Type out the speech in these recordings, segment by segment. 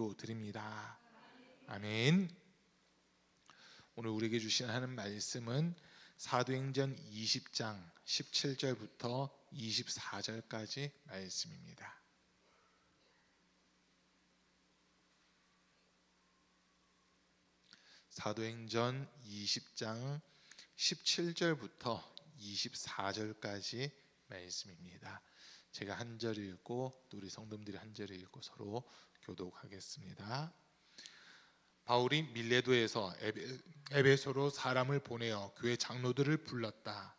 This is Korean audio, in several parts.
기도드립니다. 아멘. 오늘 우리에게 주신 하는 말씀은 사도행전 20장 17절부터 24절까지 말씀입니다. 사도행전 20장 17절부터 24절까지 말씀입니다. 제가 한 절 읽고 또 우리 성도님들이 한 절 읽고 서로 교독하겠습니다. 바울이 밀레도에서 에베소로 사람을 보내어 교회 장로들을 불렀다.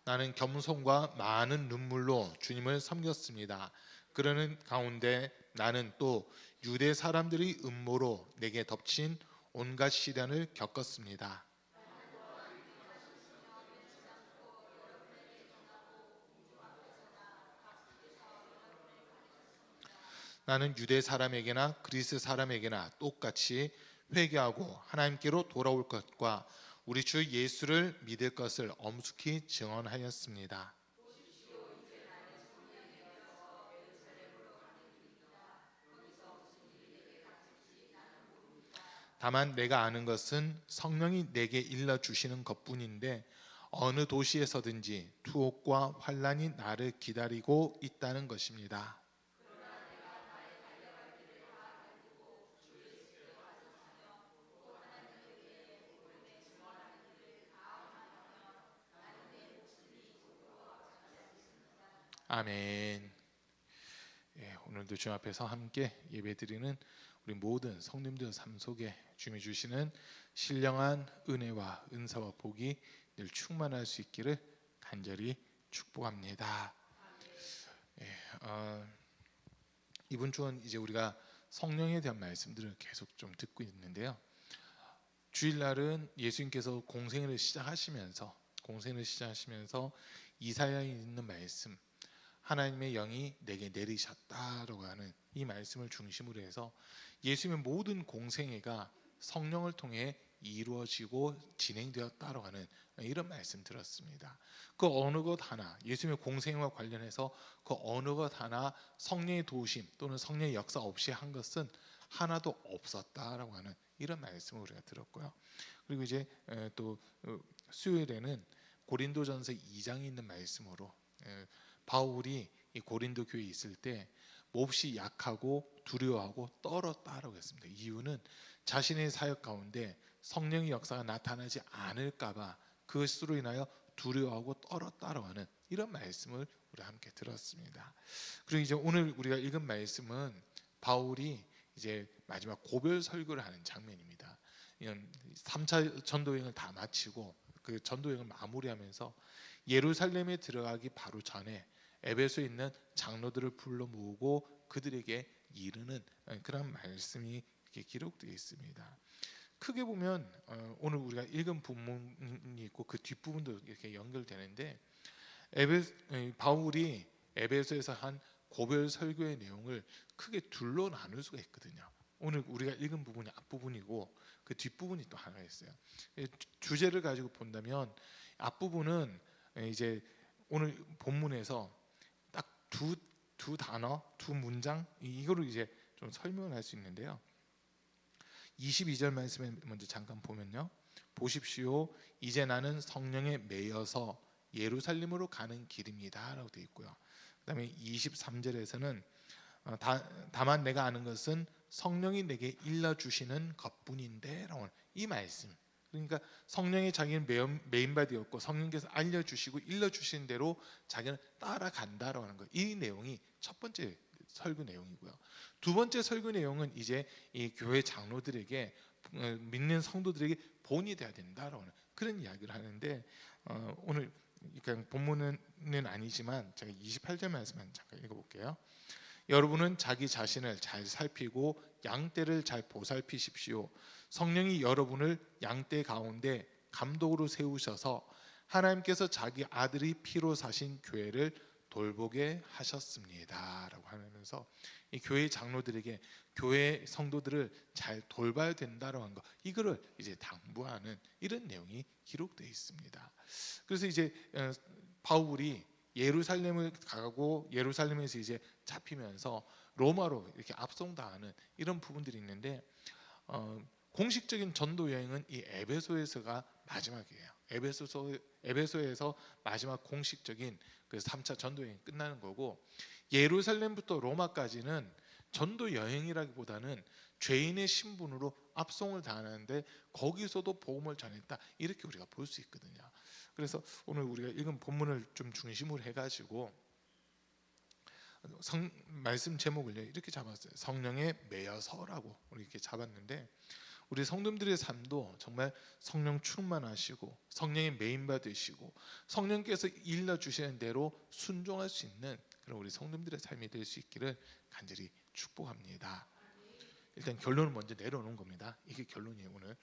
나는 겸손과 많은 눈물로 주님을 섬겼습니다. 그러는 가운데 나는 또 유대 사람들의 음모로 내게 덮친 온갖 시련을 겪었습니다. 나는 유대 사람에게나 그리스 사람에게나 똑같이 회개하고 하나님께로 돌아올 것과 우리 주 예수를 믿을 것을 엄숙히 증언하였습니다. 다만 내가 아는 것은 성령이 내게 일러주시는 것뿐인데 어느 도시에서든지 투옥과 환난이 나를 기다리고 있다는 것입니다. 아멘. 오늘도 주님 앞에서 함께 예배드리는 우리 모든 성도님들 삶 속에 주님이 주시는 신령한 은혜와 은사와 복이 늘 충만할 수 있기를 간절히 축복합니다. 이번 주는 이제 우리가 성령에 대한 말씀들을 계속 좀 듣고 있는데요. 주일날은 예수님께서 공생애를 시작하시면서 이사야에 있는 말씀, 하나님의 영이 내게 내리셨다라고 하는 이 말씀을 중심으로 해서 예수님의 모든 공생애가 성령을 통해 이루어지고 진행되었다라고 하는 이런 말씀 들었습니다. 그 어느 것 하나, 예수님의 공생애와 관련해서 그 어느 것 하나 성령의 도우심 또는 성령의 역사 없이 한 것은 하나도 없었다라고 하는 이런 말씀을 우리가 들었고요. 그리고 이제 또 수요일에는 고린도전서 2장에 있는 말씀으로 바울이 이 고린도 교회에 있을 때 몹시 약하고 두려워하고 떨었다라고 했습니다. 이유는 자신의 사역 가운데 성령의 역사가 나타나지 않을까봐 그것으로 인하여 두려워하고 떨었다라고 하는 이런 말씀을 우리 함께 들었습니다. 그리고 이제 오늘 우리가 읽은 말씀은 바울이 이제 마지막 고별 설교를 하는 장면입니다. 3차 전도여행을 다 마치고 그 전도여행을 마무리하면서 예루살렘에 들어가기 바로 전에 에베소에 있는 장로들을 불러 모으고 그들에게 이르는 그런 말씀이 이렇게 기록되어 있습니다. 크게 보면 오늘 우리가 읽은 부분이 있고 그 뒷부분도 이렇게 연결되는데 바울이 에베소에서 한 고별 설교의 내용을 크게 둘로 나눌 수가 있거든요. 오늘 우리가 읽은 부분이 앞부분이고 그 뒷부분이 또 하나 있어요. 주제를 가지고 본다면 앞부분은 이제 오늘 본문에서 딱 두 단어, 두 문장 이거로 이제 좀 설명을 할 수 있는데요. 22절 말씀에 먼저 잠깐 보면요. 보십시오. 이제 나는 성령에 매여서 예루살렘으로 가는 길입니다라고 되어 있고요. 그다음에 23절에서는 다만 내가 아는 것은 성령이 내게 일러주시는 것뿐인데라고 하는 이 말씀. 그러니까 성령이 자기는 메인바디였고 성령께서 알려주시고 일러주신 대로 자기는 따라간다라고 하는 거. 이 내용이 첫 번째 설교 내용이고요. 두 번째 설교 내용은 이제 이 교회 장로들에게 믿는 성도들에게 본이 돼야 된다라고 하는 그런 이야기를 하는데 오늘 그러니까 본문은 아니지만 제가 28절 말씀만 잠깐 읽어볼게요. 여러분은 자기 자신을 잘 살피고 양떼를 잘 보살피십시오. 성령이 여러분을 양떼 가운데 감독으로 세우셔서 하나님께서 자기 아들이 피로 사신 교회를 돌보게 하셨습니다라고 하면서 이 교회 장로들에게 교회 성도들을 잘 돌봐야 된다라고 한 거, 이거를 이제 당부하는 이런 내용이 기록되어 있습니다. 그래서 이제 바울이 예루살렘을 가고 예루살렘에서 이제 잡히면서 로마로 이렇게 압송당하는 이런 부분들이 있는데, 공식적인 전도 여행은 이 에베소에서가 마지막이에요. 에베소에서 마지막 공식적인 그 3차 전도 여행이 끝나는 거고, 예루살렘부터 로마까지는 전도 여행이라기보다는 죄인의 신분으로 압송을 당하는데 거기서도 복음을 전했다, 이렇게 우리가 볼 수 있거든요. 그래서 오늘 우리가 읽은 본문을 좀 중심으로 해가지고 말씀 제목을 이렇게 잡았어요. 성령에 매여서라고 이렇게 잡았는데, 우리 성도들의 삶도 정말 성령 충만하시고 성령의 메인바 되시고 성령께서 일러주시는 대로 순종할 수 있는 그런 우리 성도들의 삶이 될 수 있기를 간절히 축복합니다. 일단 결론을 먼저 내려놓은 겁니다. 이게 결론이에요. 오늘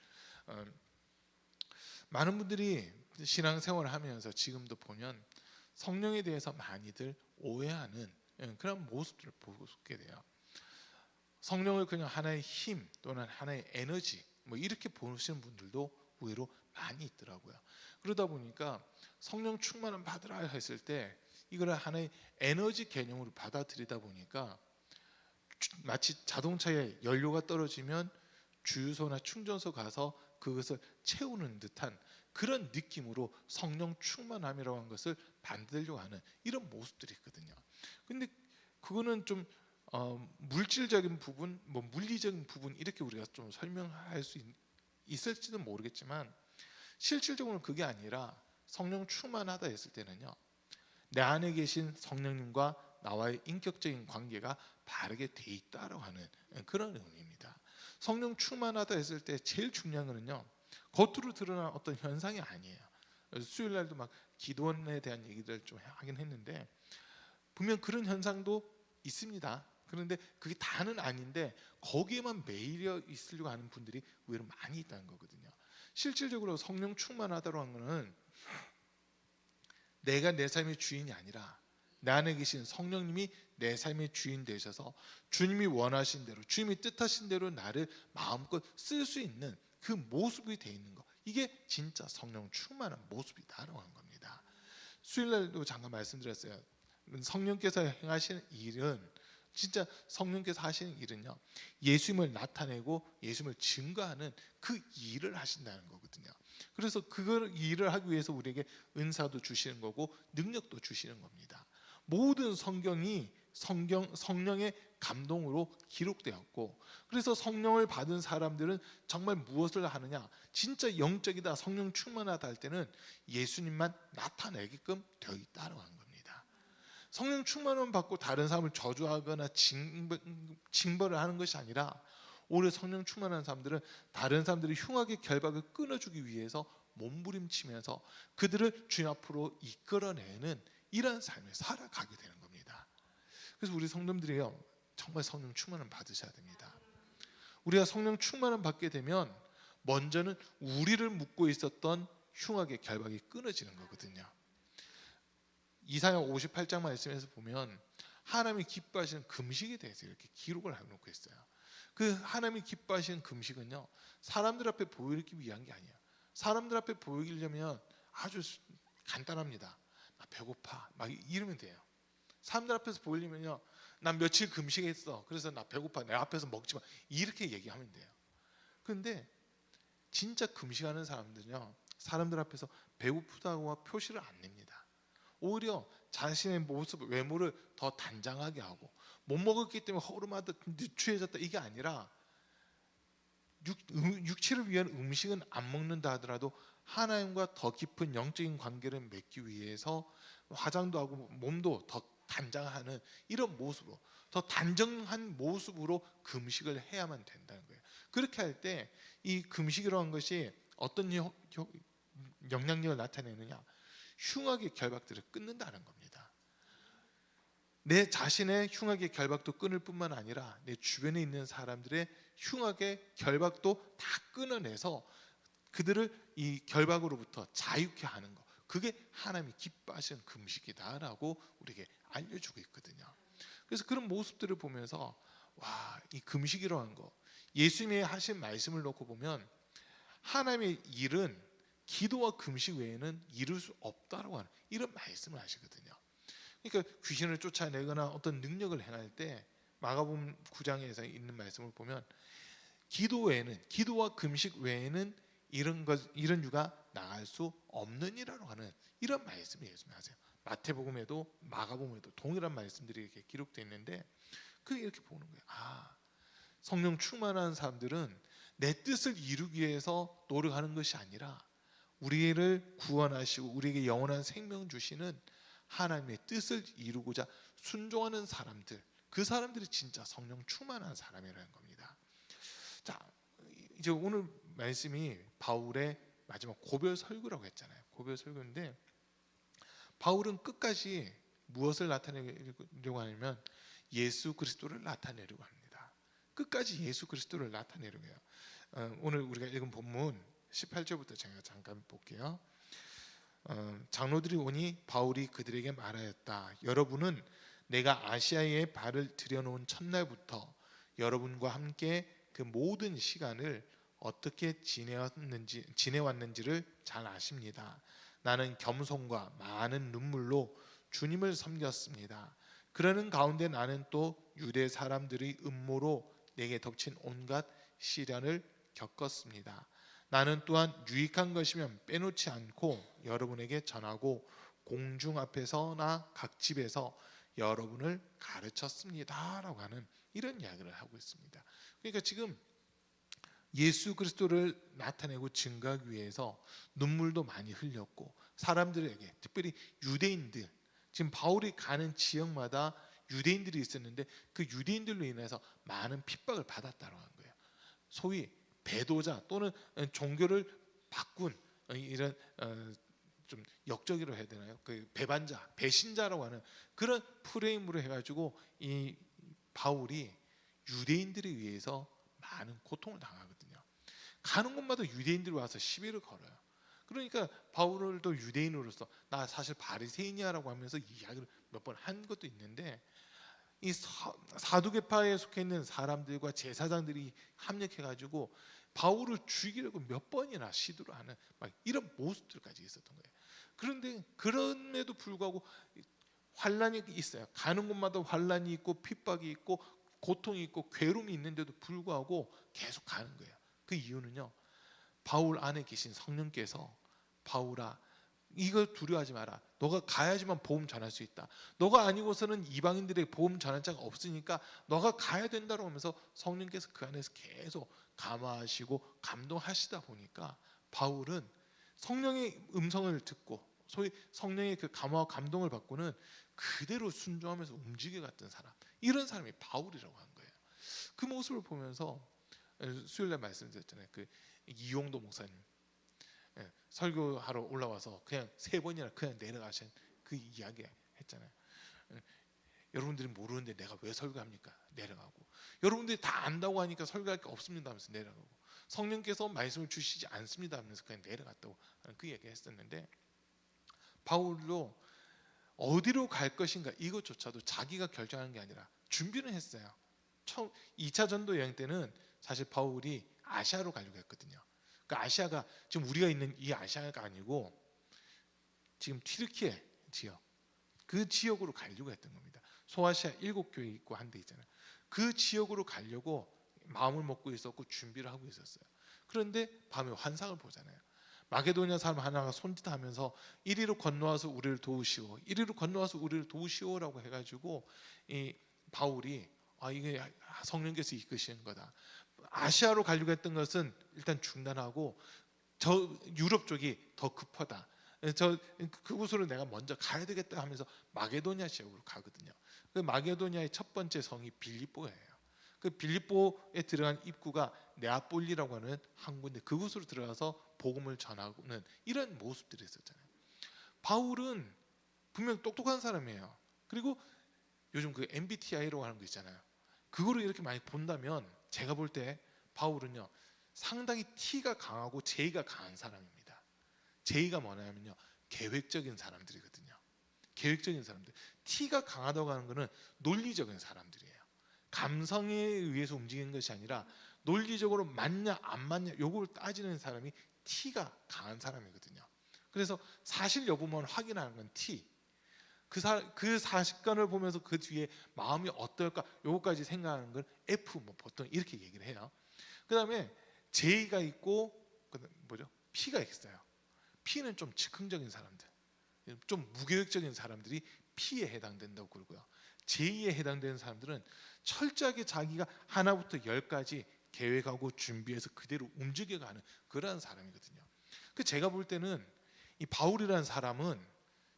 많은 분들이 신앙생활을 하면서 지금도 보면 성령에 대해서 많이들 오해하는 그런 모습들을 보게 돼요. 성령을 그냥 하나의 힘 또는 하나의 에너지 뭐 이렇게 보시는 분들도 의외로 많이 있더라고요. 그러다 보니까 성령 충만을 받으라 했을 때 이걸 하나의 에너지 개념으로 받아들이다 보니까 마치 자동차에 연료가 떨어지면 주유소나 충전소 가서 그것을 채우는 듯한 그런 느낌으로 성령 충만함이라고 하는 것을 만들려고 하는 이런 모습들이 있거든요. 근데 그거는 좀 물질적인 부분, 뭐 물리적인 부분 이렇게 우리가 좀 설명할 수 있을지도 모르겠지만, 실질적으로는 그게 아니라 성령 충만하다 했을 때는요, 내 안에 계신 성령님과 나와의 인격적인 관계가 바르게 돼 있다라고 하는 그런 의미입니다. 성령 충만하다 했을 때 제일 중요한 거는요, 겉으로 드러난 어떤 현상이 아니에요. 수요일 날도 막 기도원에 대한 얘기를 좀 하긴 했는데, 분명 그런 현상도 있습니다. 그런데 그게 다는 아닌데 거기에만 매여 있으려고 하는 분들이 의외로 많이 있다는 거거든요. 실질적으로 성령 충만하다고 하는 것은 내가 내 삶의 주인이 아니라 내 안에 계신 성령님이 내 삶의 주인 되셔서 주님이 원하신 대로, 주님이 뜻하신 대로 나를 마음껏 쓸 수 있는 그 모습이 되어 있는 것, 이게 진짜 성령 충만한 모습이다라고 하는 겁니다. 수요일날도 잠깐 말씀드렸어요. 성령께서 행하시는 일은, 진짜 성령께서 하시는 일은요, 예수님을 나타내고 예수님을 증거하는 그 일을 하신다는 거거든요. 그래서 그걸 일을 하기 위해서 우리에게 은사도 주시는 거고 능력도 주시는 겁니다. 모든 성경이 성령의 감동으로 기록되었고, 그래서 성령을 받은 사람들은 정말 무엇을 하느냐, 진짜 영적이다, 성령 충만하다 할 때는 예수님만 나타내게끔 되어 있다는 겁니다. 성령 충만을 받고 다른 사람을 저주하거나 징벌을 하는 것이 아니라, 오히려 성령 충만한 사람들은 다른 사람들의 흉악의 결박을 끊어주기 위해서 몸부림치면서 그들을 주님 앞으로 이끌어내는 이런 삶을 살아가게 되는 겁니다. 그래서 우리 성도들이요, 정말 성령 충만을 받으셔야 됩니다. 우리가 성령 충만을 받게 되면 먼저는 우리를 묶고 있었던 흉악의 결박이 끊어지는 거거든요. 이사야 58장 말씀에서 보면 하나님이 기뻐하시는 금식에 대해서 이렇게 기록을 해놓고 있어요. 그 하나님이 기뻐하시는 금식은요, 사람들 앞에 보이기 위한 게 아니에요. 사람들 앞에 보이려면 아주 간단합니다. 나 배고파 막 이러면 돼요. 사람들 앞에서 보이려면요, 난 며칠 금식했어, 그래서 나 배고파, 내 앞에서 먹지 마, 이렇게 얘기하면 돼요. 그런데 진짜 금식하는 사람들은요, 사람들 앞에서 배고프다고 표시를 안 냅니다. 오히려 자신의 모습, 외모를 더 단장하게 하고, 못 먹었기 때문에 허름하다, 취해졌다, 이게 아니라 육체를 위한 음식은 안 먹는다 하더라도 하나님과 더 깊은 영적인 관계를 맺기 위해서 화장도 하고 몸도 더 단장하는 이런 모습으로, 더 단정한 모습으로 금식을 해야만 된다는 거예요. 그렇게 할 때 이 금식이라는 것이 어떤 영향력을 나타내느냐, 흉악의 결박들을 끊는다는 겁니다. 내 자신의 흉악의 결박도 끊을 뿐만 아니라 내 주변에 있는 사람들의 흉악의 결박도 다 끊어내서 그들을 이 결박으로부터 자유케 하는 것, 그게 하나님이 기뻐하시는 금식이다라고 우리에게 알려주고 있거든요. 그래서 그런 모습들을 보면서 와, 이 금식이라는 거, 예수님이 하신 말씀을 놓고 보면 하나님의 일은 기도와 금식 외에는 이룰 수 없다라고 하는 이런 말씀을 하시거든요. 그러니까 귀신을 쫓아내거나 어떤 능력을 행할 때 마가복음 9장에서 있는 말씀을 보면 기도 외에는, 기도와 금식 외에는 이런 유가 나갈 수 없느니라고 하는 이런 말씀을 예수님이 하세요. 마태복음에도 마가복음에도 동일한 말씀들이 이렇게 기록되어 있는데 이렇게 보는 거예요. 아, 성령 충만한 사람들은 내 뜻을 이루기 위해서 노력하는 것이 아니라 우리를 구원하시고 우리에게 영원한 생명 주시는 하나님의 뜻을 이루고자 순종하는 사람들, 그 사람들이 진짜 성령 충만한 사람이라는 겁니다. 자, 이제 오늘 말씀이 바울의 마지막 고별 설교라고 했잖아요. 고별 설교인데 바울은 끝까지 무엇을 나타내려고 하냐면 예수 그리스도를 나타내려고 합니다. 끝까지 예수 그리스도를 나타내려고 해요. 오늘 우리가 읽은 본문 18절부터 제가 잠깐 볼게요. 장로들이 오니 바울이 그들에게 말하였다. 여러분은 내가 아시아에 발을 들여놓은 첫날부터 여러분과 함께 그 모든 시간을 어떻게 지내왔는지를 잘 아십니다. 나는 겸손과 많은 눈물로 주님을 섬겼습니다. 그러는 가운데 나는 또 유대 사람들의 음모로 내게 덮친 온갖 시련을 겪었습니다. 나는 또한 유익한 것이면 빼놓지 않고 여러분에게 전하고 공중 앞에서나 각 집에서 여러분을 가르쳤습니다 라고 하는 이런 이야기를 하고 있습니다. 그러니까 지금 예수 그리스도를 나타내고 증거하기 위해서 눈물도 많이 흘렸고 사람들에게, 특별히 유대인들, 지금 바울이 가는 지역마다 유대인들이 있었는데 그 유대인들로 인해서 많은 핍박을 받았다고 하는 거예요. 소위 배도자 또는 종교를 바꾼 이런 좀 역적이라고 해야 되나요? 그 배반자, 배신자라고 하는 그런 프레임으로 해가지고 이 바울이 유대인들에 의해서 많은 고통을 당하거든요. 가는 곳마다 유대인들이 와서 시비를 걸어요. 그러니까 바울을 또 유대인으로서 나 사실 바리새인이야라고 하면서 이야기를 몇 번 한 것도 있는데 이 사두개파에 속해 있는 사람들과 제사장들이 합력해가지고 바울을 죽이려고 몇 번이나 시도를 하는 막 이런 모습들까지 있었던 거예요. 그런데 그럼에도 불구하고 환란이 있어요. 가는 곳마다 환란이 있고 핍박이 있고 고통이 있고 괴로움이 있는데도 불구하고 계속 가는 거예요. 그 이유는요, 바울 안에 계신 성령께서 바울아, 이걸 두려워하지 마라. 너가 가야지만 복음 전할 수 있다. 너가 아니고서는 이방인들에게 복음 전할 자가 없으니까 너가 가야 된다고 하면서 성령께서 그 안에서 계속 감화하시고 감동하시다 보니까 바울은 성령의 음성을 듣고 소위 성령의 그 감화와 감동을 받고는 그대로 순종하면서 움직여갔던 사람, 이런 사람이 바울이라고 한 거예요. 그 모습을 보면서 수요일날 말씀드렸잖아요. 그 이용도 목사님 설교하러 올라와서 그냥 3번이나 그냥 내려가신 그 이야기 했잖아요. 여러분들이 모르는데 내가 왜 설교합니까? 내려가고. 여러분들이 다 안다고 하니까 설교할 게 없습니다 하면서 내려가고. 성령께서 말씀을 주시지 않습니다 하면서 그냥 내려갔다고 하는 그 얘기 했었는데 바울도 어디로 갈 것인가 이것조차도 자기가 결정하는 게 아니라 준비는 했어요. 처음 2차 전도 여행 때는 사실 바울이 아시아로 가려고 했거든요. 그 아시아가 지금 우리가 있는 이 아시아가 아니고 지금 튀르키예 지역, 그 지역으로 가려고 했던 겁니다. 소아시아 7교회 있고 한 데 있잖아요. 그 지역으로 가려고 마음을 먹고 있었고 준비를 하고 있었어요. 그런데 밤에 환상을 보잖아요. 마게도냐 사람 하나가 손짓하면서 이리로 건너와서 우리를 도우시오, 이리로 건너와서 우리를 도우시오라고 해가지고 이 바울이 이게 성령께서 이끄시는 거다. 아시아로 가려고 했던 것은 일단 중단하고 저 유럽 쪽이 더 급하다. 그곳으로 내가 먼저 가야 되겠다 하면서 마게도냐 지역으로 가거든요. 그 마게도냐의 첫 번째 성이 빌립보예요. 그 빌립보에 들어간 입구가 네아폴리라고 하는 항구인데 그곳으로 들어가서 복음을 전하는 이런 모습들이 있었잖아요. 바울은 분명 똑똑한 사람이에요. 그리고 요즘 그 MBTI라고 하는 거 있잖아요. 그거를 이렇게 많이 본다면 제가 볼 때 바울은요 상당히 T가 강하고 J가 강한 사람입니다. J가 뭐냐면요 계획적인 사람들이거든요. 계획적인 사람들. T가 강하다고 하는 것은 논리적인 사람들이에요. 감성에 의해서 움직이는 것이 아니라 논리적으로 맞냐 안 맞냐 요걸 따지는 사람이 T가 강한 사람이거든요. 그래서 사실 여부만 확인하는 건 T. 그 사실관을 보면서 그 뒤에 마음이 어떨까 요거까지 생각하는 건 F. 뭐 보통 이렇게 얘기를 해요. 그 다음에 J가 있고 P가 있어요. P는 좀 즉흥적인 사람들, 좀 무계획적인 사람들이 P에 해당된다고 그러고요. J에 해당되는 사람들은 철저하게 자기가 하나부터 열까지 계획하고 준비해서 그대로 움직여가는 그러한 사람이거든요. 제가 볼 때는 이 바울이라는 사람은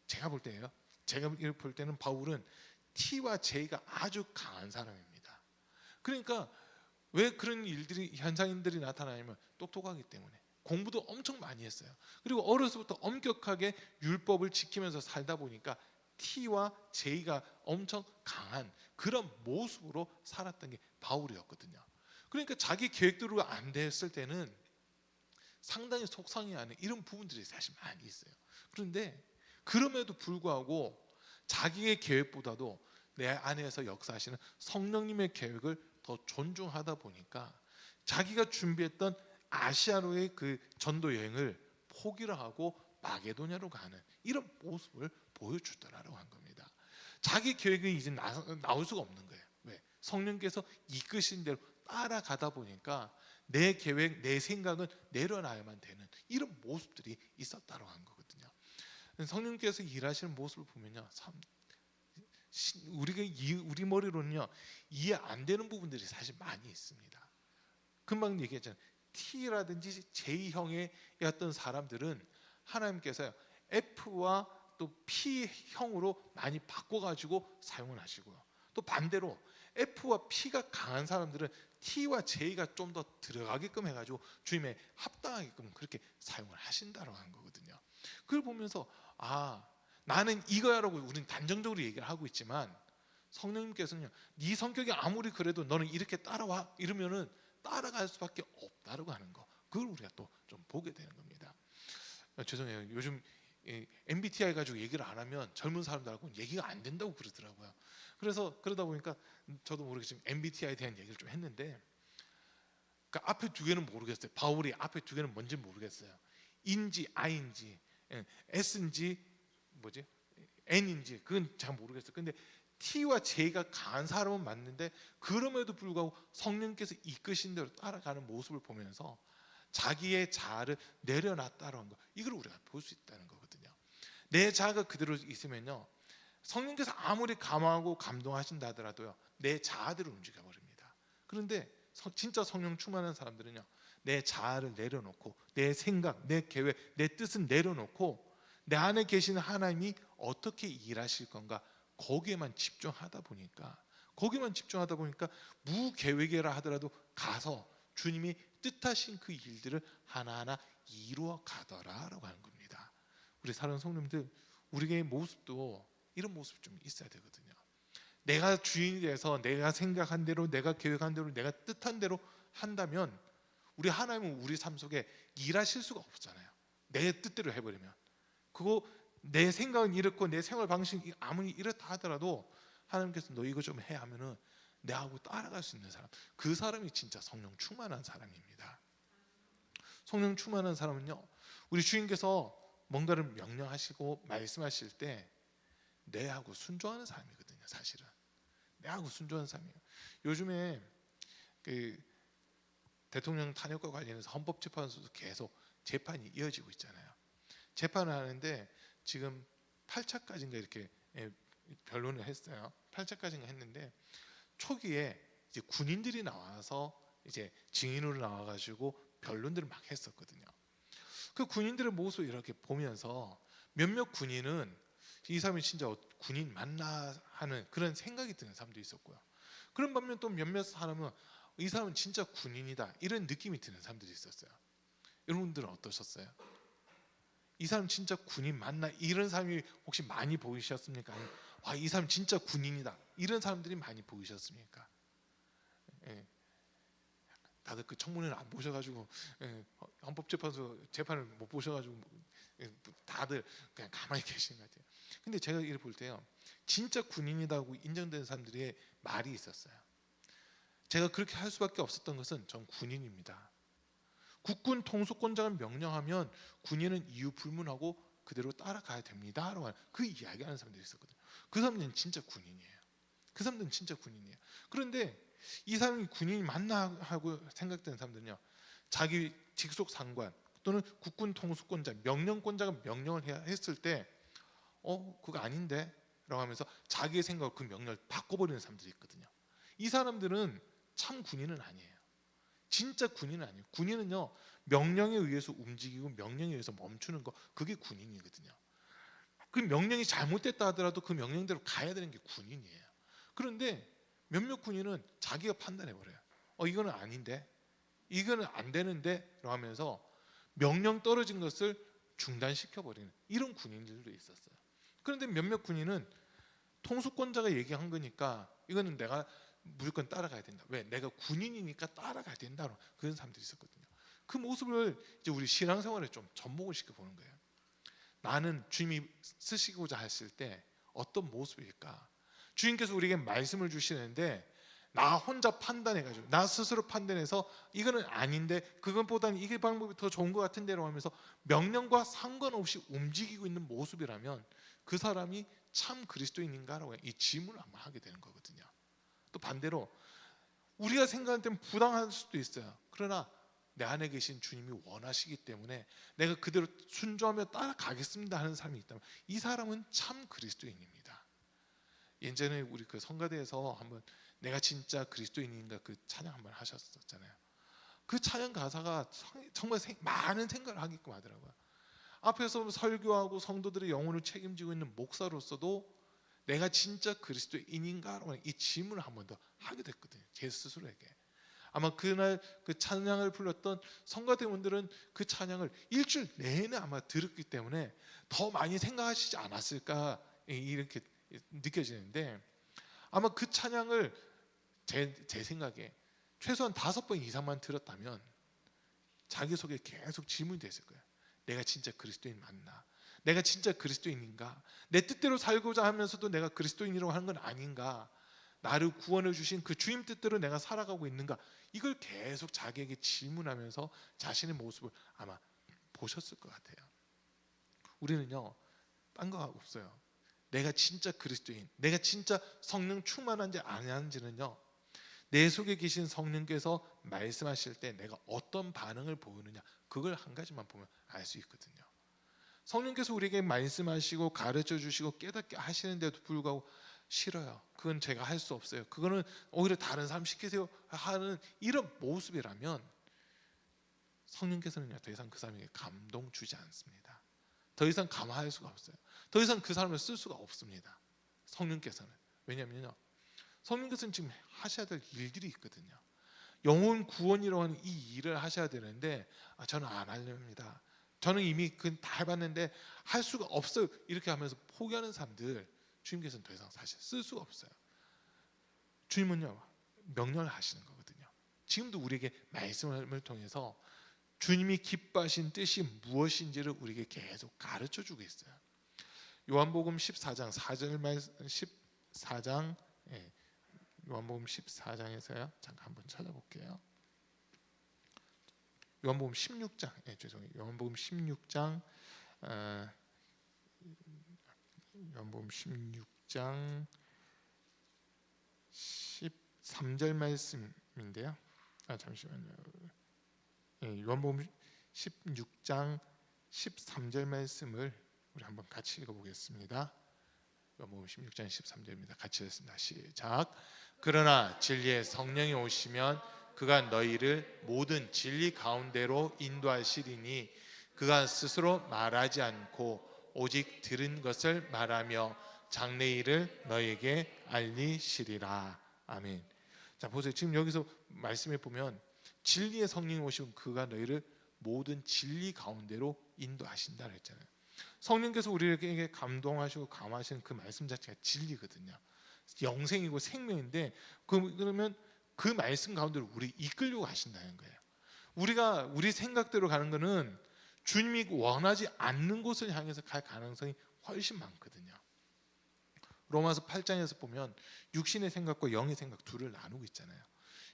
제가 볼 때는 바울은 T와 J가 아주 강한 사람입니다. 그러니까 왜 그런 현상들이 나타나냐면 똑똑하기 때문에 공부도 엄청 많이 했어요. 그리고 어려서부터 엄격하게 율법을 지키면서 살다 보니까 T와 J가 엄청 강한 그런 모습으로 살았던 게 바울이었거든요. 그러니까 자기 계획대로 안 됐을 때는 상당히 속상해하는 이런 부분들이 사실 많이 있어요. 그런데 그럼에도 불구하고 자기의 계획보다도 내 안에서 역사하시는 성령님의 계획을 더 존중하다 보니까 자기가 준비했던 아시아로의 그 전도 여행을 포기를 하고 마게도냐로 가는 이런 모습을 보여주더라고 한 겁니다. 자기 계획이 이제 나올 수가 없는 거예요. 왜? 성령께서 이끄신 대로 따라가다 보니까 내 계획, 내 생각은 내려놔야만 되는 이런 모습들이 있었다고 한 거거든요. 성령께서 일하시는 모습을 보면요, 참 우리 머리로는요 이해 안 되는 부분들이 사실 많이 있습니다. 금방 얘기했잖아요. T라든지 J형의 어떤 사람들은 하나님께서 F와 또 P형으로 많이 바꿔가지고 사용을 하시고요. 또 반대로 F와 P가 강한 사람들은 T와 J가 좀 더 들어가게끔 해가지고 주님에 합당하게끔 그렇게 사용을 하신다고 하는 거거든요. 그걸 보면서 나는 이거야라고 우리는 단정적으로 얘기를 하고 있지만 성령님께서는요, 네 성격이 아무리 그래도 너는 이렇게 따라와 이러면은 따라갈 수밖에 없다라고 하는 거. 그걸 우리가 또 좀 보게 되는 겁니다. 죄송해요. 요즘 MBTI 가지고 얘기를 안 하면 젊은 사람들하고는 얘기가 안 된다고 그러더라고요. 그래서 그러다 보니까 저도 모르게 지금 MBTI에 대한 얘기를 좀 했는데, 그러니까 앞에 두 개는 모르겠어요. 바울이 앞에 두 개는 뭔지 모르겠어요. 인지, I인지, S인지, N인지 그건 잘 모르겠어요. 근데 T와 J가 강한 사람은 맞는데 그럼에도 불구하고 성령께서 이끄신 대로 따라가는 모습을 보면서 자기의 자아를 내려놨다는 거, 이걸 우리가 볼 수 있다는 거거든요. 내 자아가 그대로 있으면요, 성령께서 아무리 감화하고 감동하신다 하더라도요 내 자아대로 움직여 버립니다. 그런데 진짜 성령 충만한 사람들은요, 내 자아를 내려놓고 내 생각, 내 계획, 내 뜻은 내려놓고 내 안에 계시는 하나님이 어떻게 일하실 건가 거기에만 집중하다 보니까 무계획이라 하더라도 가서 주님이 뜻하신 그 일들을 하나하나 이루어 가더라라고 하는 겁니다. 우리 사랑하는 성도님들, 우리의 모습도 이런 모습 좀 있어야 되거든요. 내가 주인이 돼서 내가 생각한 대로, 내가 계획한 대로, 내가 뜻한 대로 한다면 우리 하나님은 우리 삶 속에 일하실 수가 없잖아요. 내 뜻대로 해버리면. 그거 내 생각은 이렇고 내 생활 방식이 아무리 이렇다 하더라도 하나님께서 너 이거 좀 해 하면은 내하고 따라갈 수 있는 사람, 그 사람이 진짜 성령 충만한 사람입니다. 성령 충만한 사람은요, 우리 주인께서 뭔가를 명령하시고 말씀하실 때 내하고 순종하는 사람이거든요. 사실은 내하고 순종하는 사람이에요. 요즘에 그 대통령 탄핵과 관련해서 헌법재판소도 계속 재판이 이어지고 있잖아요. 재판을 하는데 지금 8차까지인가 이렇게 변론을 했어요. 8차까지인가 했는데 초기에 이제 군인들이 나와서 이제 증인으로 나와가지고 변론들을 막 했었거든요. 그 군인들의 모습을 이렇게 보면서 몇몇 군인은 이 사람이 진짜 군인 맞나 하는 그런 생각이 드는 사람도 있었고요. 그런 반면 또 몇몇 사람은 이 사람은 진짜 군인이다 이런 느낌이 드는 사람들이 있었어요. 여러분들은 어떠셨어요? 이 사람 진짜 군인 맞나 이런 사람이 혹시 많이 보이셨습니까? 이 사람 진짜 군인이다 이런 사람들이 많이 보이셨습니까? 예. 다들 그 청문회를 안 보셔가지고 헌법재판소 재판을 못 보셔가지고 다들 그냥 가만히 계시는 것 같아요. 근데 제가 이를 볼 때요, 진짜 군인이라고 인정되는 사람들의 말이 있었어요. 제가 그렇게 할 수밖에 없었던 것은 전 군인입니다. 국군 통수권자가 명령하면 군인은 이유 불문하고 그대로 따라가야 됩니다. 라고 그 이야기하는 사람들이 있었거든요. 그 사람들은 진짜 군인이에요. 그 사람들은 진짜 군인이에요. 그런데 이 사람이 군인이 맞나 하고 생각되는 사람들은요, 자기 직속 상관 또는 국군 통수권자, 명령권자가 명령을 했을 때 그거 아닌데? 라고 하면서 자기의 생각으로 그 명령을 바꿔버리는 사람들이 있거든요. 이 사람들은 참 군인은 아니에요. 진짜 군인은 아니에요. 군인은요, 명령에 의해서 움직이고 명령에 의해서 멈추는 거, 그게 군인이거든요. 그 명령이 잘못됐다 하더라도 그 명령대로 가야 되는 게 군인이에요. 그런데 몇몇 군인은 자기가 판단해버려요. 이거는 아닌데, 이거는 안 되는데 라고 하면서 명령 떨어진 것을 중단시켜버리는 이런 군인들도 있었어요. 그런데 몇몇 군인은 통수권자가 얘기한 거니까 이거는 내가 무조건 따라가야 된다. 왜? 내가 군인이니까 따라가야 된다. 그런 사람들이 있었거든요. 그 모습을 이제 우리 신앙생활에 좀 접목을 시켜보는 거예요. 나는 주님이 쓰시고자 하실 때 어떤 모습일까? 주님께서 우리에게 말씀을 주시는데 나 혼자 판단해가지고 나 스스로 판단해서 이거는 아닌데 그것보다는 이게 방법이 더 좋은 것 같은데로 하면서 명령과 상관없이 움직이고 있는 모습이라면 그 사람이 참 그리스도인인가라고 이 질문을 한번 하게 되는 거거든요. 또 반대로 우리가 생각할 때는 부당할 수도 있어요. 그러나 내 안에 계신 주님이 원하시기 때문에 내가 그대로 순종하며 따라가겠습니다 하는 사람이 있다면 이 사람은 참 그리스도인입니다. 예전에 우리 그 성가대에서 한번 내가 진짜 그리스도인인가 그 찬양 한번 하셨었잖아요. 그 찬양 가사가 정말 많은 생각을 하게끔 하더라고요. 앞에서 설교하고 성도들의 영혼을 책임지고 있는 목사로서도 내가 진짜 그리스도인인가라고 이 질문을 한 번 더 하게 됐거든요. 제 스스로에게. 아마 그날 그 찬양을 불렀던 성가대원들은 그 찬양을 일주일 내내 아마 들었기 때문에 더 많이 생각하시지 않았을까 이렇게 느껴지는데, 아마 그 찬양을 제 생각에 최소한 5번 이상만 들었다면 자기 속에 계속 질문이 됐을 거예요. 내가 진짜 그리스도인 맞나? 내가 진짜 그리스도인인가? 내 뜻대로 살고자 하면서도 내가 그리스도인이라고 하는 건 아닌가? 나를 구원해 주신 그 주님 뜻대로 내가 살아가고 있는가? 이걸 계속 자기에게 질문하면서 자신의 모습을 아마 보셨을 것 같아요. 우리는요, 딴 거 없어요. 내가 진짜 그리스도인, 내가 진짜 성령 충만한지 아니한지는요, 내 속에 계신 성령께서 말씀하실 때 내가 어떤 반응을 보이느냐, 그걸 한 가지만 보면 알 수 있거든요. 성령께서 우리에게 말씀하시고 가르쳐 주시고 깨닫게 하시는데도 불구하고 싫어요. 그건 제가 할 수 없어요. 그거는 오히려 다른 사람 시키세요 하는 이런 모습이라면 성령께서는요, 더 이상 그 사람에게 감동 주지 않습니다. 더 이상 감화할 수가 없어요. 더 이상 그 사람을 쓸 수가 없습니다. 성령께서는. 왜냐하면요, 성령께서는 지금 하셔야 될 일들이 있거든요. 영혼 구원이라고 하는 이 일을 하셔야 되는데 저는 안 하렵니다. 저는 이미 그건 다 해봤는데 할 수가 없어요. 이렇게 하면서 포기하는 사람들 주님께서는 더 이상 사실 쓸 수가 없어요. 주님은요, 명령을 하시는 거거든요. 지금도 우리에게 말씀을 통해서 주님이 기뻐하신 뜻이 무엇인지를 우리에게 계속 가르쳐 주고 있어요. 요한복음 14장 4절 말씀 14장 요한복음 14장에서요. 잠깐 한번 찾아볼게요. 요한복음 16장 죄송해요. 요한복음 16장 요한복음 16장 13절 말씀인데요. 잠시만요. 요한복음 16장 13절 말씀을 우리 한번 같이 읽어보겠습니다. 요한복음 16장 13절입니다. 같이 읽습니다. 시작. 그러나 진리의 성령이 오시면 그가 너희를 모든 진리 가운데로 인도하시리니 그가 스스로 말하지 않고 오직 들은 것을 말하며 장래일을 너희에게 알리시리라. 아멘. 자, 보세요. 지금 여기서 말씀해 보면 진리의 성령이 오시면 그가 너희를 모든 진리 가운데로 인도하신다 그랬잖아요. 성령께서 우리에게 감동하시고 감화하시는 그 말씀 자체가 진리거든요. 영생이고 생명인데 그러면 그 말씀 가운데로 우리 이끌려고 하신다는 거예요. 우리가 우리 생각대로 가는 거는 주님이 원하지 않는 곳을 향해서 갈 가능성이 훨씬 많거든요. 로마서 8장에서 보면 육신의 생각과 영의 생각 둘을 나누고 있잖아요.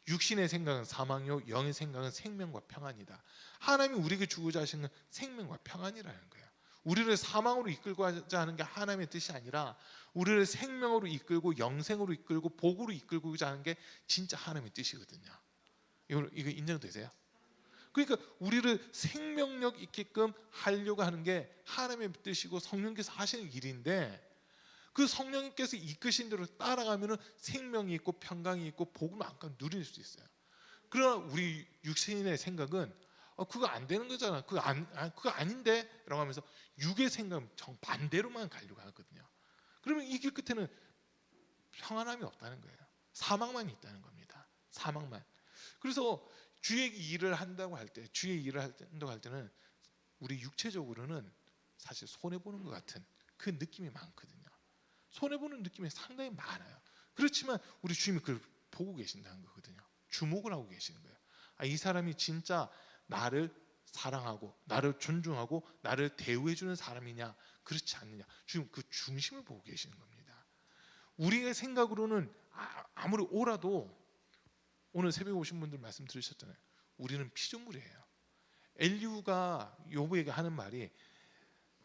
육신의 생각은 사망이요 영의 생각은 생명과 평안이다. 하나님이 우리에게 주고자 하시는 건 생명과 평안이라는 거예요. 우리를 사망으로 이끌고자 하는 게 하나님의 뜻이 아니라 우리를 생명으로 이끌고 영생으로 이끌고 복으로 이끌고자 하는 게 진짜 하나님의 뜻이거든요. 이거 인정되세요? 그러니까 우리를 생명력 있게끔 하려고 하는 게 하나님의 뜻이고 성령께서 하시는 일인데, 그 성령님께서 이끄신 대로 따라가면은 생명이 있고 평강이 있고 복을 마음껏 누릴 수 있어요. 그러나 우리 육신의 생각은 그거 안 되는 거잖아, 그거 아닌데 라고 하면서 육의 생각은 정반대로만 가려고 하거든요. 그러면 이 길 끝에는 평안함이 없다는 거예요. 사망만 있다는 겁니다. 사망만. 그래서 주의 일을 한다고 할 때, 주의 일을 한다고 할 때는 우리 육체적으로는 사실 손해 보는 것 같은 그 느낌이 많거든요. 손해 보는 느낌이 상당히 많아요. 그렇지만 우리 주님이 그걸 보고 계신다는 거거든요. 주목을 하고 계시는 거예요. 이 사람이 진짜 나를 사랑하고 나를 존중하고 나를 대우해 주는 사람이냐 그렇지 않느냐, 주님 그 중심을 보고 계시는 겁니다. 우리의 생각으로는 아무리 오라도, 오늘 새벽에 오신 분들 말씀 들으셨잖아요. 우리는 피조물이에요. 엘리후가 요브에게 하는 말이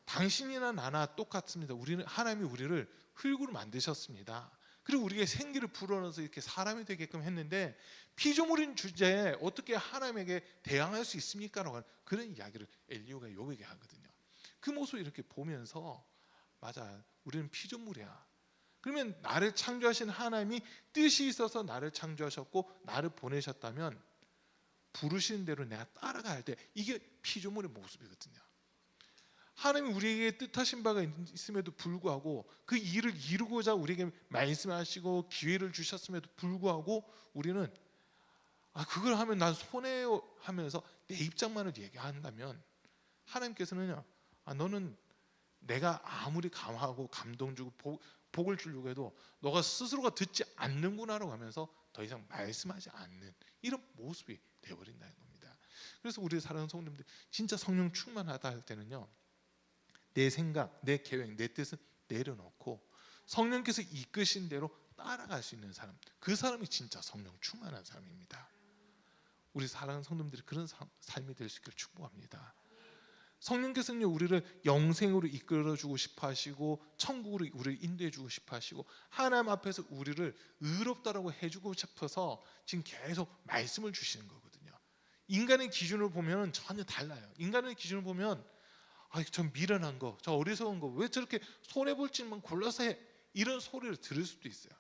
당신이나 나나 똑같습니다. 하나님이 우리를 흙으로 만드셨습니다. 그리고 우리에게 생기를 불어넣어서 이렇게 사람이 되게끔 했는데 피조물인 주제에 어떻게 하나님에게 대항할 수 있습니까? 라고 하는 그런 이야기를 엘리후가 요브에게 하거든요. 그 모습을 이렇게 보면서 맞아, 우리는 피조물이야. 그러면 나를 창조하신 하나님이 뜻이 있어서 나를 창조하셨고 나를 보내셨다면 부르시는 대로 내가 따라가야 돼. 이게 피조물의 모습이거든요. 하나님이 우리에게 뜻하신 바가 있음에도 불구하고 그 일을 이루고자 우리에게 말씀하시고 기회를 주셨음에도 불구하고 우리는 그걸 하면 난 손해요 하면서 내 입장만을 얘기한다면 하나님께서는요, 너는 내가 아무리 감화하고 감동 주고 복을 주려고 해도 너가 스스로가 듣지 않는구나라고 하면서 더 이상 말씀하지 않는 이런 모습이 되어버린다는 겁니다. 그래서 우리 사랑하는 성도님들, 진짜 성령 충만하다 할 때는요, 내 생각, 내 계획, 내 뜻은 내려놓고 성령께서 이끄신 대로 따라갈 수 있는 사람, 그 사람이 진짜 성령 충만한 사람입니다. 우리 사랑하는 성도님들이 그런 삶이 될 수 있기를 축복합니다. 성령께서는 우리를 영생으로 이끌어주고 싶어 하시고 천국으로 우리를 인도해주고 싶어 하시고 하나님 앞에서 우리를 의롭다라고 해주고 싶어서 지금 계속 말씀을 주시는 거거든요. 인간의 기준으로 보면 전혀 달라요. 인간의 기준으로 보면 저 미련한 거, 저 어리석은 거, 왜 저렇게 손해볼 짓만 골라서 해, 이런 소리를 들을 수도 있어요.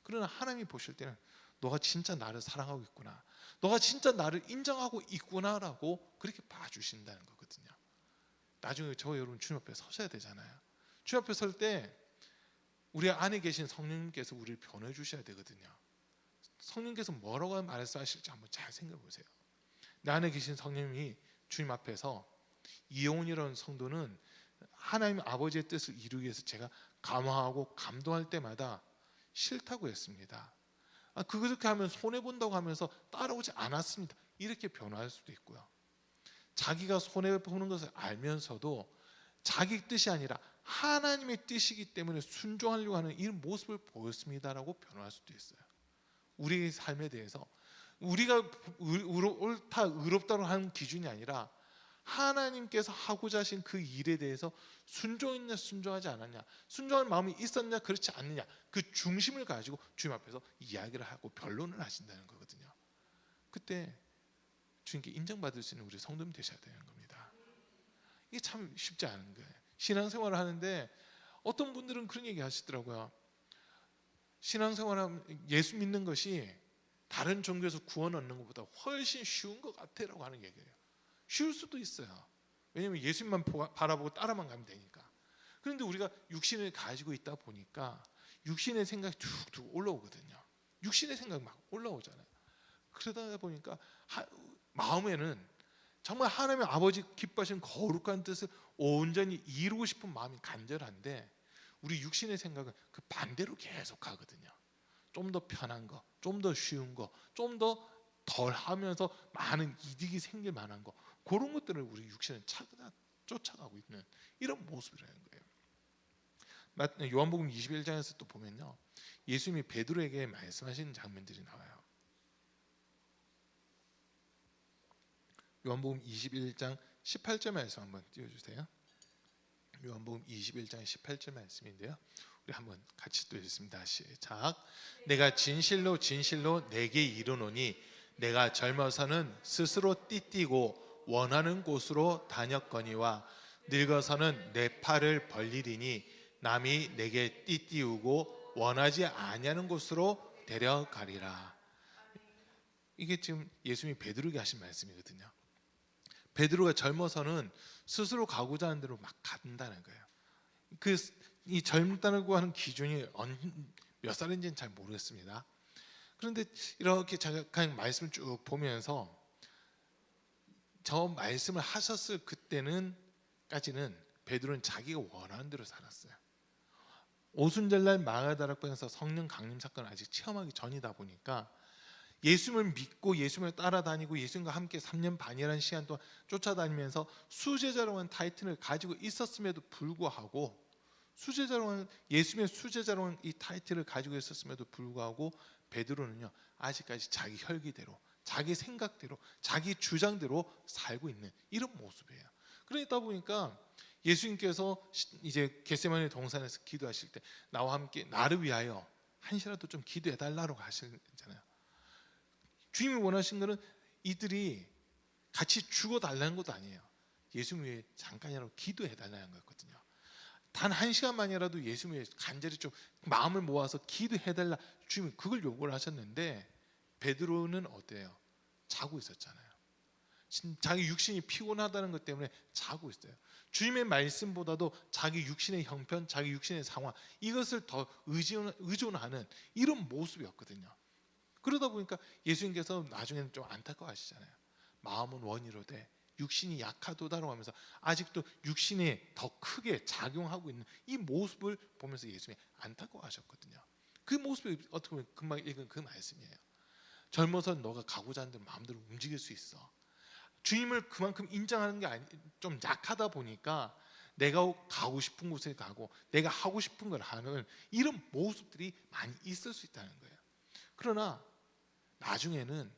그러나 하나님이 보실 때는 너가 진짜 나를 사랑하고 있구나, 너가 진짜 나를 인정하고 있구나라고 그렇게 봐주신다는 거거든요. 나중에 저 여러분 주님 앞에 서셔야 되잖아요. 주님 앞에 설 때 우리 안에 계신 성령님께서 우리를 변호해 주셔야 되거든요. 성령께서 뭐라고 말씀하실지 한번 잘 생각해 보세요. 내 안에 계신 성령님이 주님 앞에서 이영훈이라는 성도는 하나님 아버지의 뜻을 이루기 위해서 제가 감화하고 감동할 때마다 싫다고 했습니다. 그렇게 하면 손해본다고 하면서 따라오지 않았습니다. 이렇게 변화할 수도 있고요. 자기가 손해보는 것을 알면서도 자기 뜻이 아니라 하나님의 뜻이기 때문에 순종하려고 하는 이런 모습을 보였습니다라고 변화할 수도 있어요. 우리의 삶에 대해서 우리가 옳다 의롭다고 하는 기준이 아니라 하나님께서 하고자 하신 그 일에 대해서 순종했냐 순종하지 않았냐, 순종할 마음이 있었냐 그렇지 않느냐, 그 중심을 가지고 주님 앞에서 이야기를 하고 변론을 하신다는 거거든요. 그때 주님께 인정받을 수 있는 우리 성도님 되셔야 되는 겁니다. 이게 참 쉽지 않은 거예요. 신앙생활을 하는데 어떤 분들은 그런 얘기 하시더라고요. 신앙생활하면 예수 믿는 것이 다른 종교에서 구원 얻는 것보다 훨씬 쉬운 것 같아라고 하는 얘기예요. 쉬울 수도 있어요. 왜냐하면 예수님만 바라보고 따라만 가면 되니까. 그런데 우리가 육신을 가지고 있다 보니까 육신의 생각이 툭툭 올라오거든요. 육신의 생각이 막 올라오잖아요. 그러다 보니까 마음에는 정말 하나님의 아버지 기뻐하시는 거룩한 뜻을 온전히 이루고 싶은 마음이 간절한데 우리 육신의 생각은 그 반대로 계속 가거든요. 좀 더 편한 거, 좀 더 쉬운 거, 좀 더 덜 하면서 많은 이득이 생길 만한 거, 그런 것들을 우리 육신은 쫓아가고 있는 이런 모습이라는 거예요. 요한복음 21장에서 또 보면요, 예수님이 베드로에게 말씀하시는 장면들이 나와요. 요한복음 21장 18절 말씀 한번 띄워주세요. 요한복음 21장 18절 말씀인데요, 우리 한번 같이 또 읽습니다. 시작. 내가 진실로 진실로 내게 이르노니 내가 젊어서는 스스로 띠띠고 원하는 곳으로 다녔거니와 늙어서는 내 팔을 벌리리니 남이 내게 띠띠우고 원하지 아니하는 곳으로 데려가리라. 이게 지금 예수님이 베드로에게 하신 말씀이거든요. 베드로가 젊어서는 스스로 가고자 하는 대로 막 간다는 거예요. 이 젊다고 하는 기준이 몇 살인지는 잘 모르겠습니다. 그런데 이렇게 그냥 말씀을 쭉 보면서 저 말씀을 하셨을 그때는까지는 베드로는 자기가 원하는 대로 살았어요. 오순절날 마가다락방에서 성령 강림 사건을 아직 체험하기 전이다 보니까 예수님을 믿고 예수님을 따라다니고 예수님과 함께 3년 반이라는 시간 동안 쫓아다니면서 수제자로 하는 타이틀을 가지고 있었음에도 불구하고 예수님의 수제자로 하는 이 타이틀을 가지고 있었음에도 불구하고 베드로는요, 아직까지 자기 혈기대로, 자기 생각대로, 자기 주장대로 살고 있는 이런 모습이에요. 그러다 보니까 예수님께서 이제 겟세마네 동산에서 기도하실 때 나와 함께 나를 위하여 한시라도 좀 기도해 달라고 하시잖아요. 주님이 원하신 것은 이들이 같이 죽어달라는 것도 아니에요. 예수님 위해 잠깐이라도 기도해 달라는 거였거든요. 단 한 시간만이라도 예수님 위해 간절히 좀 마음을 모아서 기도해 달라, 주님이 그걸 요구를 하셨는데 베드로는 어때요? 자고 있었잖아요. 자기 육신이 피곤하다는 것 때문에 자고 있어요. 주님의 말씀보다도 자기 육신의 형편, 자기 육신의 상황, 이것을 더 의존하는 이런 모습이었거든요. 그러다 보니까 예수님께서 나중에는 좀 안타까워하시잖아요. 마음은 원이로되 육신이 약하도다라고 하면서 아직도 육신이 더 크게 작용하고 있는 이 모습을 보면서 예수님이 안타까워하셨거든요. 그 모습이 어떻게 보면 금방 읽은 그 말씀이에요. 젊어서 너가 가고자 하는 대로 마음대로 움직일 수 있어. 주님을 그만큼 인정하는 게 좀 약하다 보니까 내가 가고 싶은 곳에 가고 내가 하고 싶은 걸 하는 이런 모습들이 많이 있을 수 있다는 거예요. 그러나 나중에는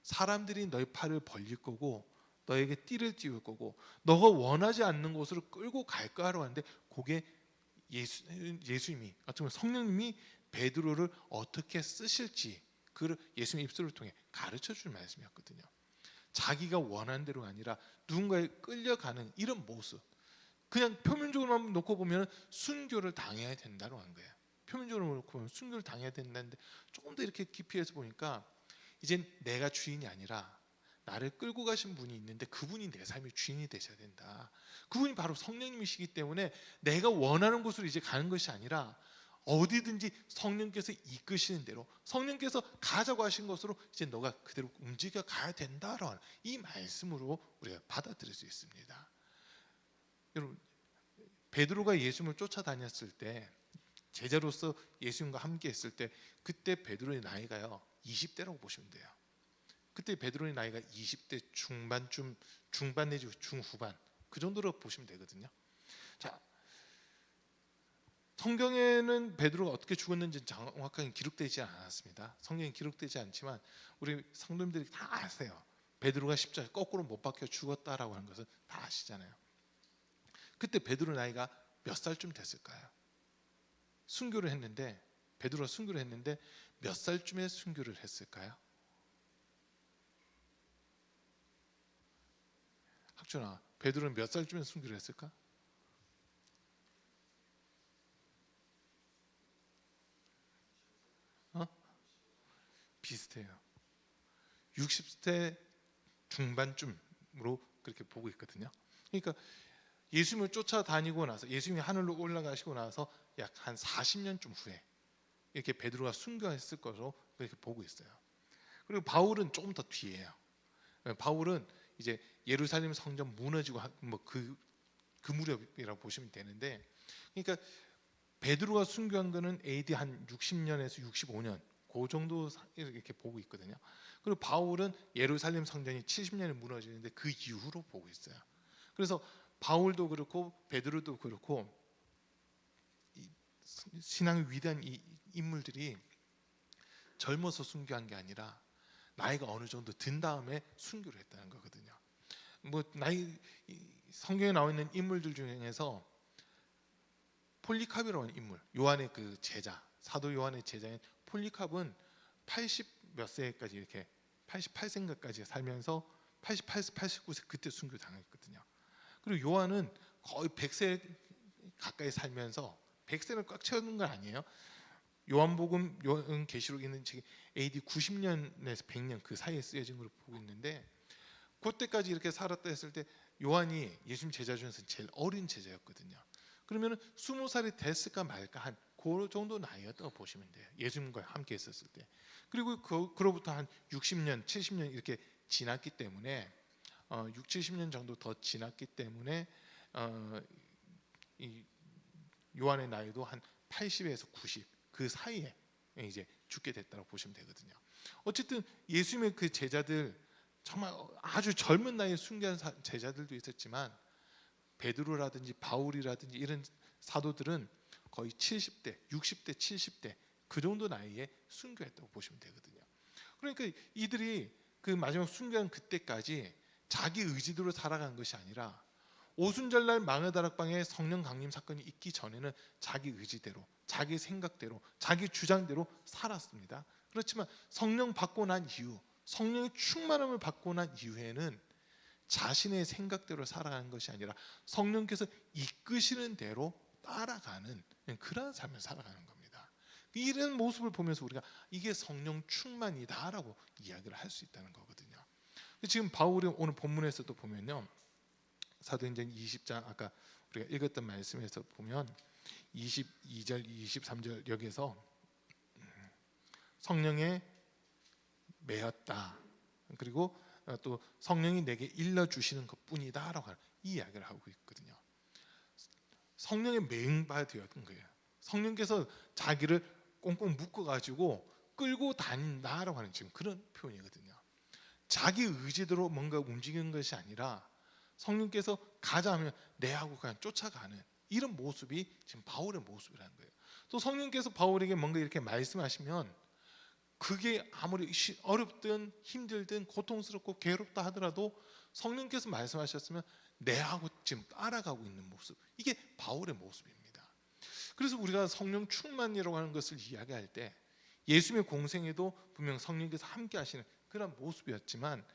사람들이 너의 팔을 벌릴 거고 너에게 띠를 띄울 거고 너가 원하지 않는 곳으로 끌고 갈 거라고 하는데 그게 예수님이 어쩌면 성령님이 베드로를 어떻게 쓰실지 그를 예수님의 입술을 통해 가르쳐 줄 말씀이었거든요. 자기가 원하는 대로가 아니라 누군가에 끌려가는 이런 모습, 그냥 표면적으로만 놓고 보면 순교를 당해야 된다고 한 거예요. 표면적으로 놓고 보면 순교를 당해야 된다는데 조금 더 이렇게 깊이 해서 보니까 이젠 내가 주인이 아니라 나를 끌고 가신 분이 있는데 그분이 내 삶의 주인이 되셔야 된다. 그분이 바로 성령님이시기 때문에 내가 원하는 곳으로 이제 가는 것이 아니라 어디든지 성령께서 이끄시는 대로 성령께서 가자고 하신 것으로 이제 너가 그대로 움직여 가야 된다라는 이 말씀으로 우리가 받아들일 수 있습니다. 여러분, 베드로가 예수님을 쫓아다녔을 때 제자로서 예수님과 함께 했을 때 그때 베드로의 나이가요 20대라고 보시면 돼요. 그때 베드로의 나이가 20대 중반쯤, 중반 내지 중후반 그 정도로 보시면 되거든요. 자, 성경에는 베드로가 어떻게 죽었는지 정확하게 기록되지 않았습니다. 성경에 기록되지 않지만 우리 성도님들이 다 아세요. 베드로가 십자가에 거꾸로 못 박혀 죽었다라고 하는 것은 다 아시잖아요. 그때 베드로 나이가 몇 살쯤 됐을까요? 순교를 했는데 베드로가 순교를 했는데 몇 살쯤에 순교를 했을까요? 학준아, 베드로는 몇 살쯤에 순교를 했을까? 비슷해요. 60대 중반쯤으로 그렇게 보고 있거든요. 그러니까 예수님을 쫓아다니고 나서 예수님이 하늘로 올라가시고 나서 약 한 40년쯤 후에 이렇게 베드로가 순교했을 것으로 그렇게 보고 있어요. 그리고 바울은 조금 더 뒤에요. 바울은 이제 예루살렘 성전 무너지고 그 무렵이라고 보시면 되는데, 그러니까 베드로가 순교한 거는 AD 한 60년에서 65년 그 정도 이렇게 보고 있거든요. 그리고 바울은 예루살렘 성전이 70년에 무너지는데 그 이후로 보고 있어요. 그래서 바울도 그렇고 베드로도 그렇고 신앙의 위대한 이 인물들이 젊어서 순교한 게 아니라 나이가 어느 정도 든 다음에 순교를 했다는 거거든요. 뭐 성경에 나와 있는 인물들 중에서 폴리캅이라고 하는 인물, 요한의 그 제자, 사도 요한의 제자인 폴리캅은 80 몇 세까지 이렇게 88세까지 살면서 88세, 89세 그때 순교 당했거든요. 그리고 요한은 거의 100세 가까이 살면서 100세는 꽉 채우는 건 아니에요. 요한복음, 요한계시록 있는 책이 AD 90년에서 100년 그 사이에 쓰여진 걸 보고 있는데 그때까지 이렇게 살았다 했을 때 요한이 예수님 제자 중에서 제일 어린 제자였거든요. 그러면 20살이 됐을까 말까 한 그 정도 나이였다고 보시면 돼요. 예수님과 함께 있었을 때. 그리고 그로부터 한 60년, 70년 이렇게 지났기 때문에 6, 70년 정도 더 지났기 때문에 이 요한의 나이도 한 80에서 90 그 사이에 이제 죽게 됐다고 보시면 되거든요. 어쨌든 예수님의 그 제자들 정말 아주 젊은 나이에 순교한 제자들도 있었지만 베드로라든지 바울이라든지 이런 사도들은 거의 70대, 60대, 70대 그 정도 나이에 순교했다고 보시면 되거든요. 그러니까 이들이 그 마지막 순교한 그때까지 자기 의지대로 살아간 것이 아니라 오순절날 망의 성령 강림 사건이 있기 전에는 자기 의지대로, 자기 생각대로, 자기 주장대로 살았습니다. 그렇지만 성령 받고 난 이후, 성령의 충만함을 받고 난 이후에는 자신의 생각대로 살아가는 것이 아니라 성령께서 이끄시는 대로 따라가는 그런 삶을 살아가는 겁니다. 이런 모습을 보면서 우리가 이게 성령 충만이다라고 이야기를 할 수 있다는 거거든요. 지금 바울이 오늘 본문에서도 보면요, 사도행전 20장 아까 우리가 읽었던 말씀에서 보면 22절, 23절 여기서 성령에 매였다. 그리고 또 성령이 내게 일러주시는 것뿐이다라고 하는 이 이야기를 하고 있거든요. 성령에 매응받았던 거예요. 성령께서 자기를 꽁꽁 묶어가지고 끌고 다닌다라고 하는 지금 그런 표현이거든요. 자기 의지대로 뭔가 움직이는 것이 아니라 성령께서 가자 하면 내하고 그냥 쫓아가는 이런 모습이 지금 바울의 모습이라는 거예요. 또 성령께서 바울에게 뭔가 이렇게 말씀하시면 그게 아무리 어렵든 힘들든 고통스럽고 괴롭다 하더라도 성령께서 말씀하셨으면 내하고 지금 따라가고 있는 모습, 이게 바울의 모습입니다. 그래서 우리가 성령 충만이라고 하는 것을 이야기할 때 예수님의 공생에도 분명 성령께서 함께 하시는 그런 모습이었지만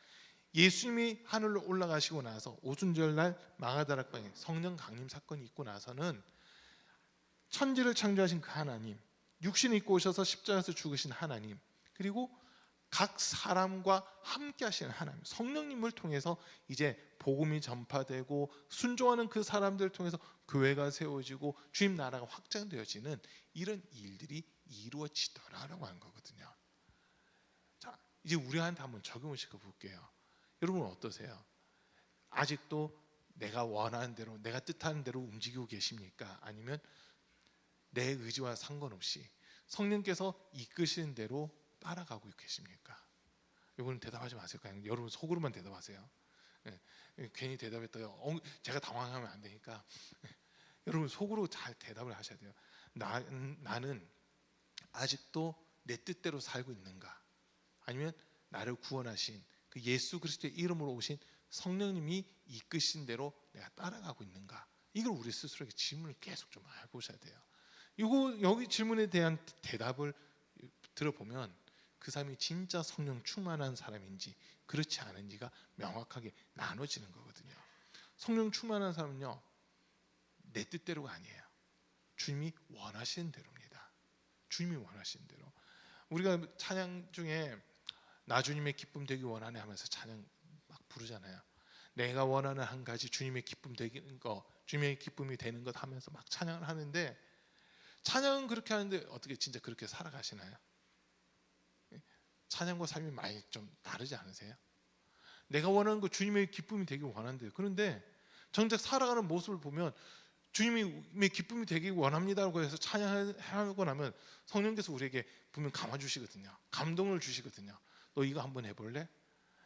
예수님이 하늘로 올라가시고 나서 오순절날 마가다락방에 성령 강림 사건이 있고 나서는 천지를 창조하신 그 하나님, 육신 입고 오셔서 십자가에서 죽으신 하나님, 그리고 각 사람과 함께 하시는 하나님, 성령님을 통해서 이제 복음이 전파되고 순종하는 그 사람들을 통해서 교회가 세워지고 주님 나라가 확장되어지는 이런 일들이 이루어지더라라고 하는 거거든요. 자, 이제 우리한테 한번 적용을 시켜 볼게요. 여러분 어떠세요? 아직도 내가 원하는 대로, 내가 뜻하는 대로 움직이고 계십니까? 아니면 내 의지와 상관없이 성령께서 이끄시는 대로 따라가고 계십니까? 이거는 대답하지 마세요. 그냥 여러분 속으로만 대답하세요. 괜히 대답했다가 제가 당황하면 안 되니까 여러분 속으로 잘 대답을 하셔야 돼요. 나는 아직도 내 뜻대로 살고 있는가? 아니면 나를 구원하신 그 예수 그리스도의 이름으로 오신 성령님이 이끄신 대로 내가 따라가고 있는가? 이걸 우리 스스로에게 질문을 계속 좀 해보셔야 돼요. 여기 질문에 대한 대답을 들어보면 그 사람이 진짜 성령 충만한 사람인지 그렇지 않은지가 명확하게 나눠지는 거거든요. 성령 충만한 사람은요, 내 뜻대로가 아니에요. 주님이 원하시는 대로입니다. 주님이 원하시는 대로. 우리가 찬양 중에 나 주님의 기쁨 되기 원하네 하면서 찬양 막 부르잖아요. 내가 원하는 한 가지 주님의 기쁨 되는 거, 주님의 기쁨이 되는 것 하면서 막 찬양을 하는데, 찬양은 그렇게 하는데 어떻게 진짜 그렇게 살아가시나요? 찬양과 삶이 많이 좀 다르지 않으세요? 내가 원하는 거 주님의 기쁨이 되기 원하는데, 그런데 정작 살아가는 모습을 보면 주님의 기쁨이 되기 원합니다라고 해서 찬양하고 나면 성령께서 우리에게 분명 감아 주시거든요. 감동을 주시거든요. 너 이거 한번 해볼래?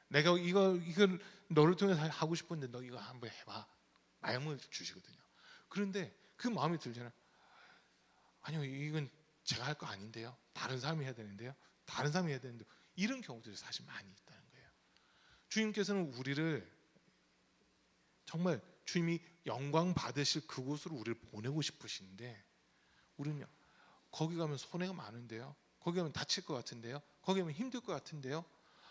내가 이걸 너를 통해서 하고 싶은데 너 이거 한번 해봐. 마음을 주시거든요. 그런데 그 마음이 들잖아요. 아니요, 이건 제가 할 거 아닌데요. 다른 사람이 해야 되는데요. 다른 사람이 해야 되는데 이런 경우들이 사실 많이 있다는 거예요. 주님께서는 우리를 정말 주님이 영광 받으실 그곳으로 우리를 보내고 싶으신데 우리는요, 거기 가면 손해가 많은데요. 거기 가면 다칠 것 같은데요. 거기 가면 힘들 것 같은데요.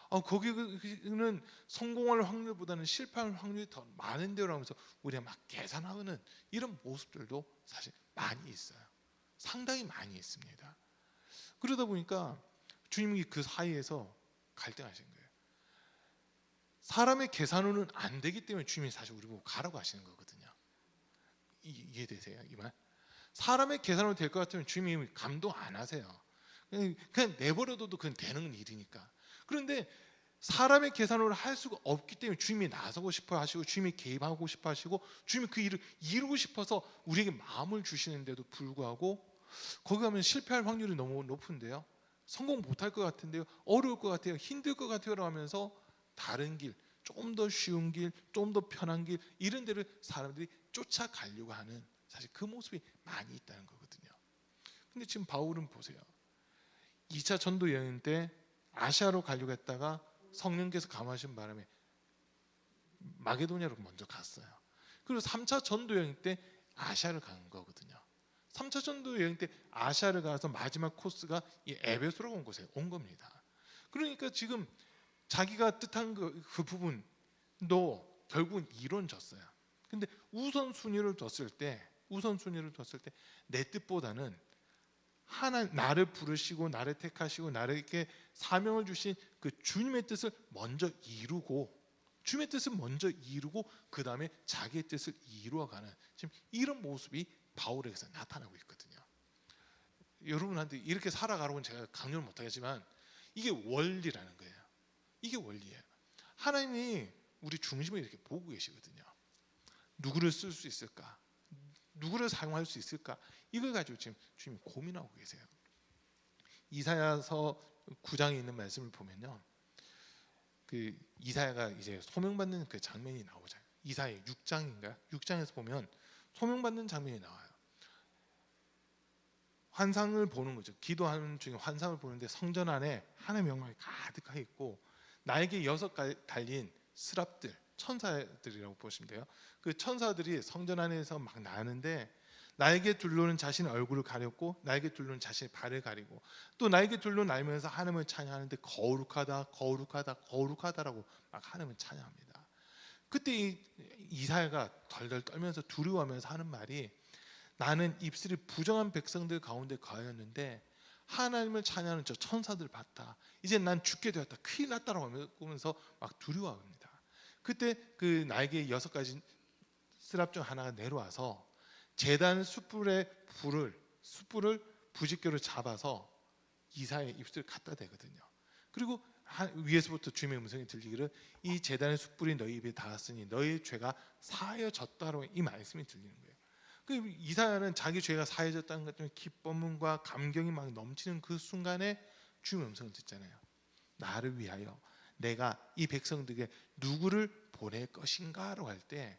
거기는 성공할 확률보다는 실패할 확률이 더 많은데요 라면서 우리가 막 계산하는 이런 모습들도 사실 많이 있어요. 상당히 많이 있습니다. 그러다 보니까 주님이 그 사이에서 갈등하신 거예요. 사람의 계산으로는 안 되기 때문에 주님이 사실 우리 보고 가라고 하시는 거거든요. 이해되세요? 이 말? 사람의 계산으로 될 것 같으면 주님이 감동 안 하세요. 그냥 내버려둬도 그건 되는 일이니까. 그런데 사람의 계산으로 할 수가 없기 때문에 주님이 나서고 싶어 하시고 주님이 개입하고 싶어 하시고 주님이 그 일을 이루고 싶어서 우리에게 마음을 주시는데도 불구하고 거기 가면 실패할 확률이 너무 높은데요. 성공 못할 것 같은데요. 어려울 것 같아요. 힘들 것 같아요 라면서 다른 길, 좀 더 쉬운 길, 좀 더 편한 길 이런 데를 사람들이 쫓아가려고 하는 사실 그 모습이 많이 있다는 거거든요. 근데 지금 바울은 보세요. 2차 전도 여행 때 아시아로 가려고 했다가 성령께서 감화하신 바람에 마게도냐로 먼저 갔어요. 그리고 3차 전도 여행 때 아시아를 간 거거든요. 3차 전도 여행 때 아시아를 가서 마지막 코스가 이 에베소라고 온 곳에 온 겁니다. 그러니까 지금 자기가 뜻한 그 부분도 결국은 이루어졌어요. 근데 우선순위를 뒀을 때 내 뜻보다는 나를 부르시고 나를 택하시고 나에게 사명을 주신 그 주님의 뜻을 먼저 이루고 그 다음에 자기의 뜻을 이루어가는 지금 이런 모습이 바울에게서 나타나고 있거든요. 여러분한테 이렇게 살아가라고는 제가 강요를 못하겠지만 이게 원리라는 거예요. 이게 원리예요. 하나님이 우리 중심을 이렇게 보고 계시거든요. 누구를 쓸 수 있을까? 누구를 사용할 수 있을까? 이걸 가지고 지금 주님이 고민하고 계세요. 이사야서 9장에 있는 말씀을 보면요, 그 이사야가 이제 소명받는 그 장면이 나오잖아요. 이사야 6장인가요? 6장에서 보면 소명받는 장면이 나와요. 환상을 보는 거죠. 기도하는 중에 환상을 보는데 성전 안에 하나님의 영광이 가득하게 있고 날개 6 달린 스랍들, 천사들이라고 보시면 돼요. 그 천사들이 성전 안에서 막 나는데 날개 둘로는 자신의 얼굴을 가렸고 날개 둘로는 자신의 발을 가리고 또 날개 둘로 날면서 하나님을 찬양하는데 거룩하다라고 막 하나님을 찬양합니다. 그때 이사야가 덜덜 떨면서 두려워하면서 하는 말이 나는 입술이 부정한 백성들 가운데 거하였는데 하나님을 찬양하는 저 천사들 봤다. 이제 난 죽게 되었다. 큰일 났다라고 하면서 막 두려워합니다. 그때 그 날개 6가지 스랍 중 하나가 내려와서 제단 숯불의 숯불을 부직교로 잡아서 이사야의 입술을 갖다 대거든요. 그리고 위에서부터 주님의 음성이 들리기를 이 제단의 숯불이 너희 입에 닿았으니 너희 죄가 사하여졌다라고 이 말씀이 들리는 거예요. 그 이사야는 자기 죄가 사해졌다는 것 때문에 기쁨과 감격이 막 넘치는 그 순간에 주님의 음성을 듣잖아요. 나를 위하여 내가 이 백성들에게 누구를 보낼 것인가라고 할 때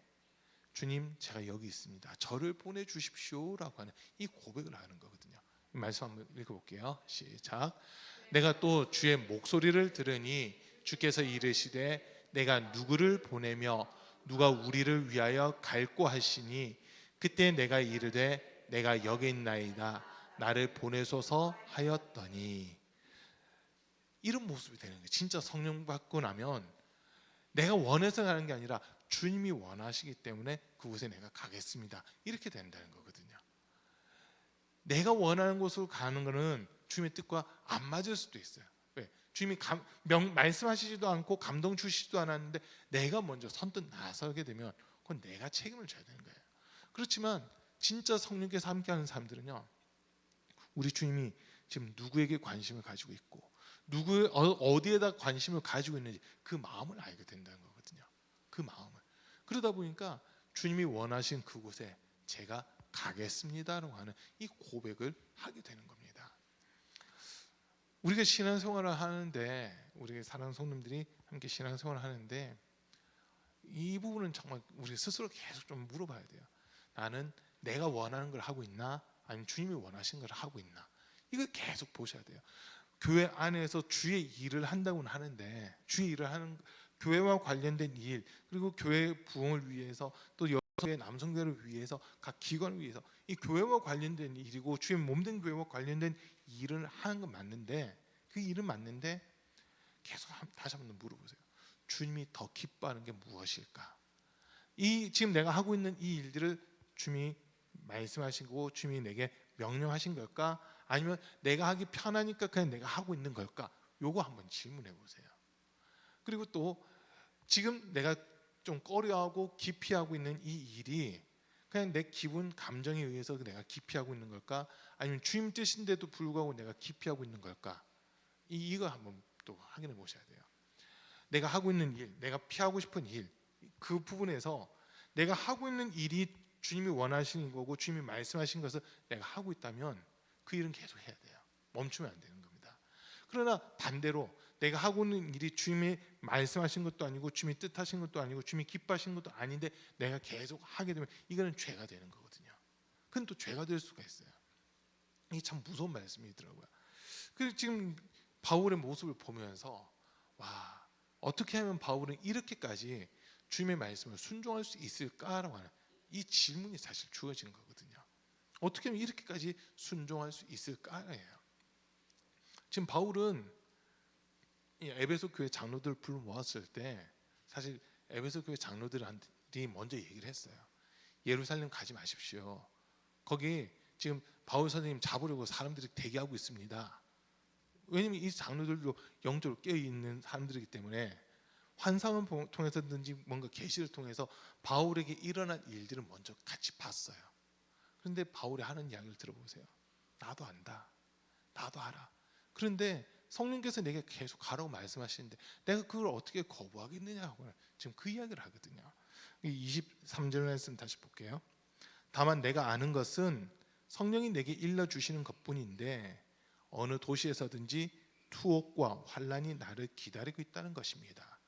주님 제가 여기 있습니다. 저를 보내주십시오라고 하는 이 고백을 하는 거거든요. 이 말씀 한번 읽어볼게요. 시작. 내가 또 주의 목소리를 들으니 주께서 이르시되 내가 누구를 보내며 누가 우리를 위하여 갈고 하시니 그때 내가 이르되 내가 여기 있나이다 나를 보내소서 하였더니 이런 모습이 되는 거예요. 진짜 성령 받고 나면 내가 원해서 가는 게 아니라 주님이 원하시기 때문에 그곳에 내가 가겠습니다. 이렇게 된다는 거거든요. 내가 원하는 곳으로 가는 거는 주님의 뜻과 안 맞을 수도 있어요. 왜? 주님이 말씀하시지도 않고 감동 주시지도 않았는데 내가 먼저 선뜻 나서게 되면 그건 내가 책임을 져야 되는 거예요. 그렇지만 진짜 성령께서 함께하는 사람들은요, 우리 주님이 지금 누구에게 관심을 가지고 있고 어디에다 관심을 가지고 있는지 그 마음을 알게 된다는 거거든요. 그 마음을. 그러다 보니까 주님이 원하신 그곳에 제가 가겠습니다라고 하는 이 고백을 하게 되는 겁니다. 우리가 신앙생활을 하는데, 우리 사랑하는 성도님들이 함께 신앙생활을 하는데, 이 부분은 정말 우리 스스로 계속 좀 물어봐야 돼요. 나는 내가 원하는 걸 하고 있나, 아니면 주님이 원하시는 걸 하고 있나, 이걸 계속 보셔야 돼요. 교회 안에서 주의 일을 한다고는 하는데, 주의 일을 하는, 교회와 관련된 일, 그리고 교회 부흥을 위해서, 또 여성교회, 남성교회를 위해서, 각 기관을 위해서 이 교회와 관련된 일이고 주의 몸된 교회와 관련된 일을 하는 건 맞는데, 그 일은 맞는데 계속 다시 한번 물어보세요. 주님이 더 기뻐하는 게 무엇일까? 이 지금 내가 하고 있는 이 일들을 주님이 말씀하신 거고 주님이 내게 명령하신 걸까? 아니면 내가 하기 편하니까 그냥 내가 하고 있는 걸까? 요거 한번 질문해 보세요. 그리고 또 지금 내가 좀 꺼려하고 기피하고 있는 이 일이 그냥 내 기분, 감정에 의해서 내가 기피하고 있는 걸까? 아니면 주님 뜻인데도 불구하고 내가 기피하고 있는 걸까? 이거 한번 또 확인해 보셔야 돼요. 내가 하고 있는 일, 내가 피하고 싶은 일, 그 부분에서 내가 하고 있는 일이 주님이 원하시는 거고 주님이 말씀하신 것을 내가 하고 있다면 그 일은 계속 해야 돼요. 멈추면 안 되는 겁니다. 그러나 반대로 내가 하고 있는 일이 주님이 말씀하신 것도 아니고 주님이 뜻하신 것도 아니고 주님이 기뻐하신 것도 아닌데 내가 계속 하게 되면 이거는 죄가 되는 거거든요. 그건 또 죄가 될 수가 있어요. 이게 참 무서운 말씀이더라고요. 그래서 지금 바울의 모습을 보면서 와, 어떻게 하면 바울은 이렇게까지 주님의 말씀을 순종할 수 있을까라고 하는 이 질문이 사실 주어진 거거든요. 어떻게 하면 이렇게까지 순종할 수 있을까예요. 지금 바울은 이 에베소 교회 장로들 불러 모았을 때 사실 에베소 교회 장로들이 먼저 얘기를 했어요. 예루살렘 가지 마십시오. 거기 지금 바울 선생님 잡으려고 사람들이 대기하고 있습니다. 왜냐하면 이 장로들도 영적으로 깨어있는 사람들이기 때문에 환상을 통해서든지 뭔가 계시를 통해서 바울에게 일어난 일들을 먼저 같이 봤어요. 그런데 바울이 하는 이야기를 들어보세요. 나도 안다. 나도 알아. 그런데 성령께서 내게 계속 가라고 말씀하시는데 내가 그걸 어떻게 거부하겠느냐고 지금 그 이야기를 하거든요. 23절 말씀 다시 볼게요. 다만 내가 아는 것은 성령이 내게 일러주시는 것뿐인데 어느 도시에서든지 투옥과 환란이 나를 기다리고 있다는 것입니다.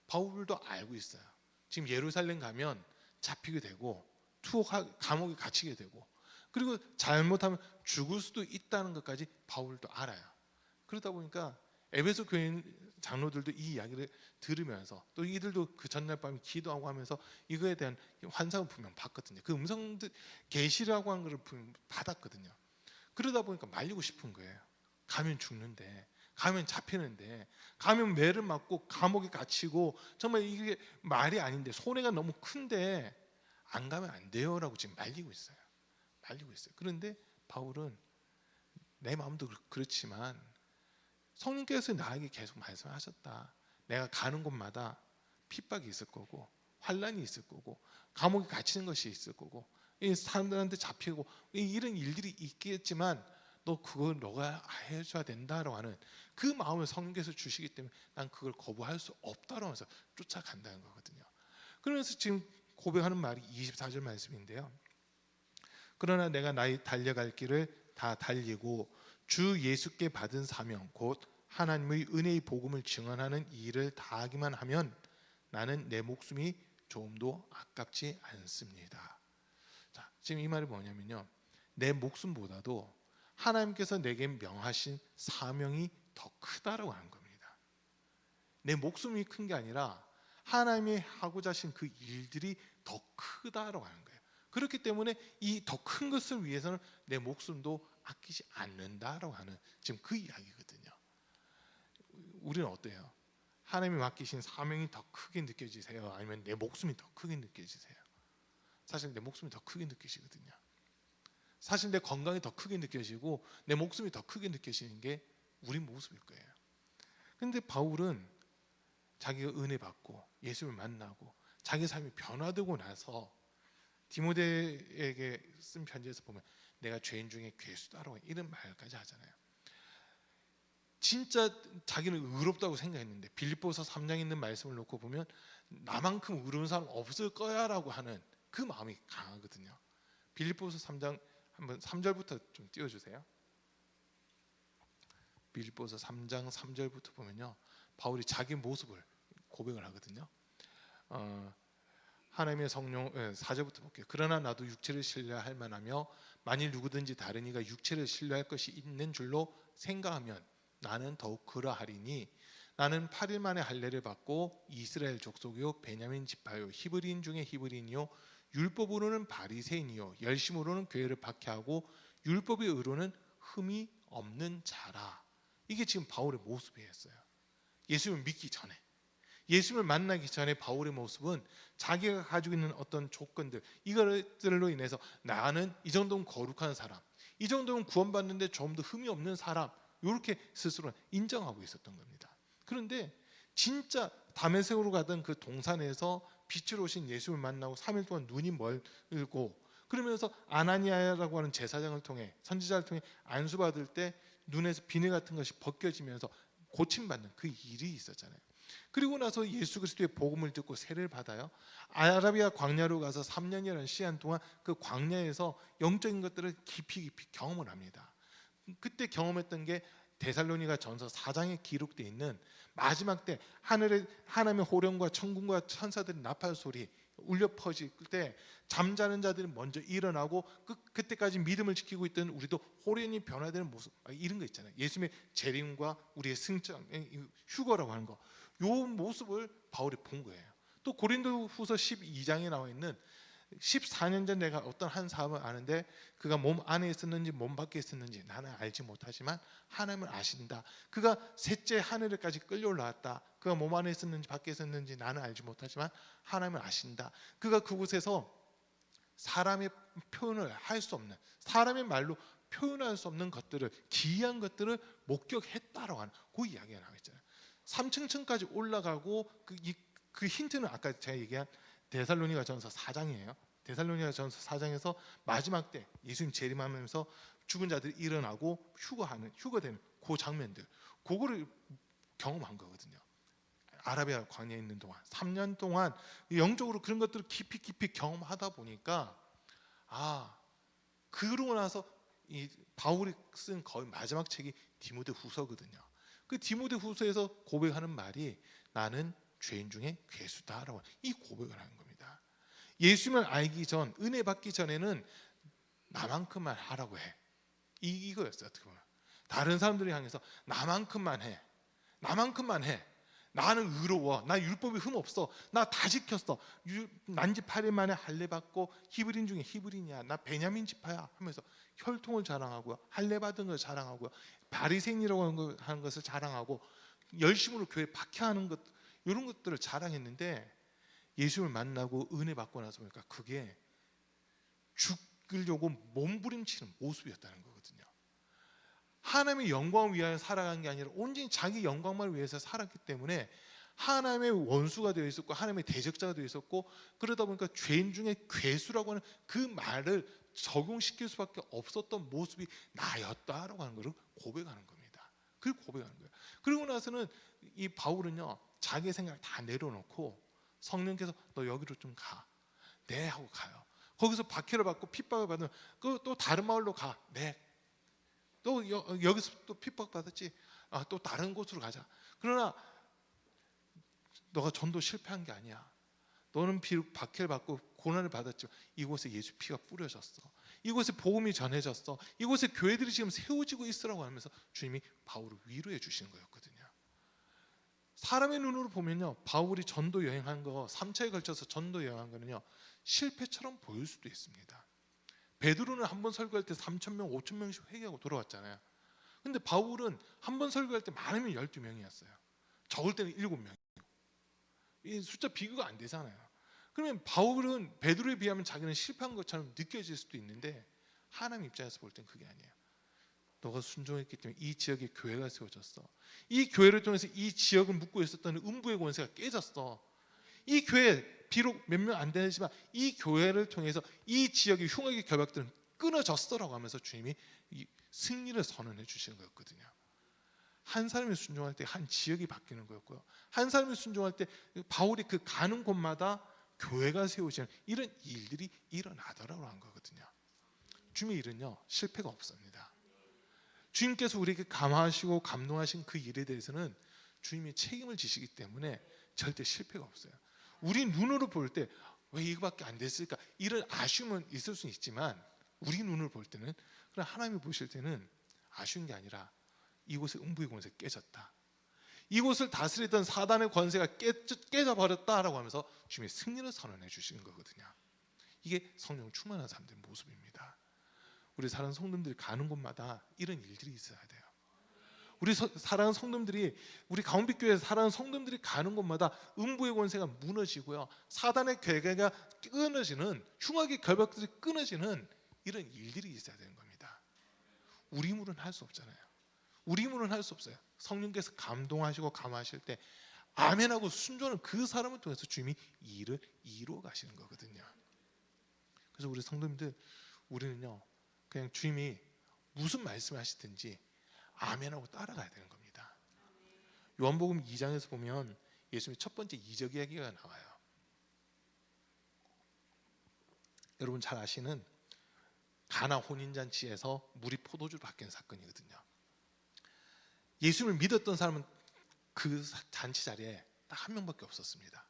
바울도 알고 있어요. 지금 예루살렘 가면 잡히게 되고 감옥에 갇히게 되고 그리고 잘못하면 죽을 수도 있다는 것까지 바울도 알아요. 그러다 보니까 에베소 교회 장로들도 이 이야기를 들으면서 또 이들도 그 전날 밤에 기도하고 하면서 이거에 대한 환상을 분명 봤거든요. 그 음성들 계시라고 하는 걸 분명 받았거든요. 그러다 보니까 말리고 싶은 거예요. 가면 죽는데, 가면 잡히는데, 가면 매를 맞고 감옥에 갇히고 정말 이게 말이 아닌데 손해가 너무 큰데 안 가면 안 돼요라고 지금 말리고 있어요. 말리고 있어요. 그런데 바울은 내 마음도 그렇지만 성령께서 나에게 계속 말씀하셨다. 내가 가는 곳마다 핍박이 있을 거고 환란이 있을 거고 감옥에 갇히는 것이 있을 거고 이 사람들한테 잡히고 이런 일들이 있겠지만 너 그걸 너가 해줘야 된다라고 하는 그 마음을 성령께서 주시기 때문에 난 그걸 거부할 수 없다라고 하면서 쫓아간다는 거거든요. 그러면서 지금 고백하는 말이 24절 말씀인데요. 그러나 내가 나의 달려갈 길을 다 달리고 주 예수께 받은 사명 곧 하나님의 은혜의 복음을 증언하는 이 일을 다하기만 하면 나는 내 목숨이 조금도 아깝지 않습니다. 자, 지금 이 말이 뭐냐면요. 내 목숨보다도 하나님께서 내게 명하신 사명이 더 크다라고 하는 겁니다. 내 목숨이 큰 게 아니라 하나님이 하고자 하신 그 일들이 더 크다라고 하는 거예요. 그렇기 때문에 이 더 큰 것을 위해서는 내 목숨도 아끼지 않는다라고 하는 지금 그 이야기거든요. 우리는 어때요? 하나님이 맡기신 사명이 더 크게 느껴지세요? 아니면 내 목숨이 더 크게 느껴지세요? 사실 내 목숨이 더 크게 느껴지거든요. 사실 내 건강이 더 크게 느껴지고 내 목숨이 더 크게 느껴지는 게 우리 모습일 거예요. 그런데 바울은 자기가 은혜 받고 예수를 만나고 자기 삶이 변화되고 나서 디모데에게 쓴 편지에서 보면 내가 죄인 중에 괴수다라고 이런 말까지 하잖아요. 진짜 자기는 의롭다고 생각했는데 빌립보서 3장에 있는 말씀을 놓고 보면 나만큼 의로운 사람 없을 거야라고 하는 그 마음이 강하거든요. 빌립보서 3장 한번 3절부터 좀 띄워주세요. 빌립보서 3장 3절부터 보면요, 바울이 자기 모습을 고백을 하거든요. 하나님의 성령 4절부터 볼게요. 그러나 나도 육체를 신뢰할 만하며 만일 누구든지 다른 이가 육체를 신뢰할 것이 있는 줄로 생각하면 나는 더욱 그러하리니 나는 8일 만에 할례를 받고 이스라엘 족속이요 베냐민 지파요 히브리인 중에 히브리인이요 율법으로는 바리새인이요 열심으로는 교회를 박해하고 율법의 의로는 흠이 없는 자라. 이게 지금 바울의 모습이었어요. 예수님을 믿기 전에, 예수님을 만나기 전에 바울의 모습은 자기가 가지고 있는 어떤 조건들, 이것들로 인해서 나는 이 정도면 거룩한 사람, 이 정도면 구원받는데 좀 더 흠이 없는 사람, 이렇게 스스로 인정하고 있었던 겁니다. 그런데 진짜 다메섹으로 가던 그 동산에서 빛으로 오신 예수를 만나고 3일 동안 눈이 멀고, 그러면서 아나니아라고 하는 제사장을 통해, 선지자를 통해 안수받을 때 눈에서 비늘 같은 것이 벗겨지면서 고침받는 그 일이 있었잖아요. 그리고 나서 예수 그리스도의 복음을 듣고 세례를 받아요. 아라비아 광야로 가서 3년이라는 시간 동안 그 광야에서 영적인 것들을 깊이 경험을 합니다. 그때 경험했던 게 데살로니가 전서 4장에 기록되어 있는 마지막 때 하늘에 하나님의 호령과 천군과 천사들의 나팔 소리 울려 퍼질 때 잠자는 자들이 먼저 일어나고 그때까지 믿음을 지키고 있던 우리도 호련히 변화되는 모습, 이런 거 있잖아요. 예수님의 재림과 우리의 승천, 휴거라고 하는 거, 요 모습을 바울이 본 거예요. 또 고린도후서 12장에 나와 있는 14년 전 내가 어떤 한 사람을 아는데 그가 몸 안에 있었는지 몸 밖에 있었는지 나는 알지 못하지만 하나님은 아신다. 그가 셋째 하늘에까지 끌려 올라왔다. 그가 몸 안에 있었는지 밖에 있었는지 나는 알지 못하지만 하나님은 아신다. 그가 그곳에서 사람의 표현을 할 수 없는, 사람의 말로 표현할 수 없는 것들을, 기이한 것들을 목격했다라고 하는 그 이야기가 나와 있잖아요. 3층까지 올라가고 그 힌트는 아까 제가 얘기한 데살로니가 전서 4장이에요. 데살로니가 전서 4장에서 마지막 때 예수님 재림하면서 죽은 자들이 일어나고 휴거되는 그 장면들, 그거를 경험한 거거든요. 아라비아 광야에 있는 동안 3년 동안 영적으로 그런 것들을 깊이 경험하다 보니까, 그러고 나서 이 바울이 쓴 거의 마지막 책이 디모데후서거든요. 그 디모데후서에서 고백하는 말이 나는 죄인 중에 괴수다라고, 이 고백을 하는 겁니다. 예수님을 알기 전, 은혜 받기 전에는 나만큼만 하라고 해, 이거였어요. 어떻게 보면 다른 사람들을 향해서 나만큼만 해, 나는 의로워, 나 율법이 흠 없어, 나 다 지켰어, 난지 8일 만에 할례 받고 히브리인 중에 히브리인이야, 나 베냐민 지파야 하면서 혈통을 자랑하고요, 할례 받은 걸 자랑하고요, 바리새인이라고 하는 것을 자랑하고 열심으로 교회 박해하는 것, 이런 것들을 자랑했는데 예수를 만나고 은혜 받고 나서 보니까 그게 죽으려고 몸부림치는 모습이었다는 거거든요. 하나님의 영광을 위하여 살아간 게 아니라 온전히 자기 영광만을 위해서 살았기 때문에 하나님의 원수가 되어 있었고 하나님의 대적자가 되어 있었고, 그러다 보니까 죄인 중에 괴수라고 하는 그 말을 적용시킬 수밖에 없었던 모습이 나였다라고 하는 것을 고백하는 겁니다. 그걸 고백하는 거예요. 그리고 나서는 이 바울은요, 자기의 생각을 다 내려놓고 성령께서 너 여기로 좀 가, 네 하고 가요. 거기서 박해를 받고 핍박을 받으면 또 다른 마을로 가, 네. 또 여기서 또 핍박 받았지, 또 다른 곳으로 가자. 그러나 너가 전도 실패한 게 아니야. 너는 비록 박해를 받고 고난을 받았지만 이곳에 예수 피가 뿌려졌어, 이곳에 복음이 전해졌어, 이곳에 교회들이 지금 세워지고 있으라고 하면서 주님이 바울을 위로해 주시는 거였거든요. 사람의 눈으로 보면요, 바울이 전도 여행한 거, 3차에 걸쳐서 전도 여행한 거는요 실패처럼 보일 수도 있습니다. 베드로는 한 번 설교할 때 3,000명, 5,000명씩 회개하고 돌아왔잖아요. 근데 바울은 한 번 설교할 때 많으면 12명이었어요. 적을 때는 7명이고. 이 숫자 비교가 안 되잖아요. 그러면 바울은 베드로에 비하면 자기는 실패한 것처럼 느껴질 수도 있는데 하나님 입장에서 볼 땐 그게 아니에요. 너가 순종했기 때문에 이 지역에 교회가 세워졌어. 이 교회를 통해서 이 지역을 묶고 있었던 음부의 권세가 깨졌어. 이 교회 비록 몇 명 안 되지만 이 교회를 통해서 이 지역의 흉악의 결박들은 끊어졌어라고 하면서 주님이 이 승리를 선언해 주시는 거였거든요. 한 사람이 순종할 때 한 지역이 바뀌는 거였고요, 한 사람이 순종할 때 바울이 그 가는 곳마다 교회가 세워지는 이런 일들이 일어나더라고 한 거거든요. 주님의 일은요 실패가 없습니다. 주님께서 우리에게 감화하시고 감동하신 그 일에 대해서는 주님이 책임을 지시기 때문에 절대 실패가 없어요. 우리 눈으로 볼 때 왜 이거밖에 안 됐을까 이런 아쉬움은 있을 수는 있지만 우리 눈으로 볼 때는, 그러나 하나님이 보실 때는 아쉬운 게 아니라 이곳의 음부의 권세가 깨졌다, 이곳을 다스리던 사단의 권세가 깨져버렸다라고 하면서 주님의 승리를 선언해 주시는 거거든요. 이게 성령 충만한 사람들의 모습입니다. 우리 사랑하는 성도님들이 가는 곳마다 이런 일들이 있어야 돼요. 우리 사랑하는 성도님들이, 우리 가운데교회 사랑하는 성도님들이 가는 곳마다 음부의 권세가 무너지고요, 사단의 괴계가 끊어지는, 흉악의 결박들이 끊어지는 이런 일들이 있어야 되는 겁니다. 우리 힘으로는 할 수 없잖아요. 우리 힘으로는 할 수 없어요. 성령께서 감동하시고 감화하실 때 아멘하고 순종하는 그 사람을 통해서 주님이 이 일을 이루어 가시는 거거든요. 그래서 우리 성도님들, 우리는요 그냥 주님이 무슨 말씀을 하시든지 아멘하고 따라가야 되는 겁니다. 요한복음 2장에서 보면 예수님의 첫 번째 이적 이야기가 나와요. 여러분 잘 아시는 가나 혼인잔치에서 물이 포도주로 바뀌는 사건이거든요. 예수님을 믿었던 사람은 그 잔치 자리에 딱 한 명밖에 없었습니다.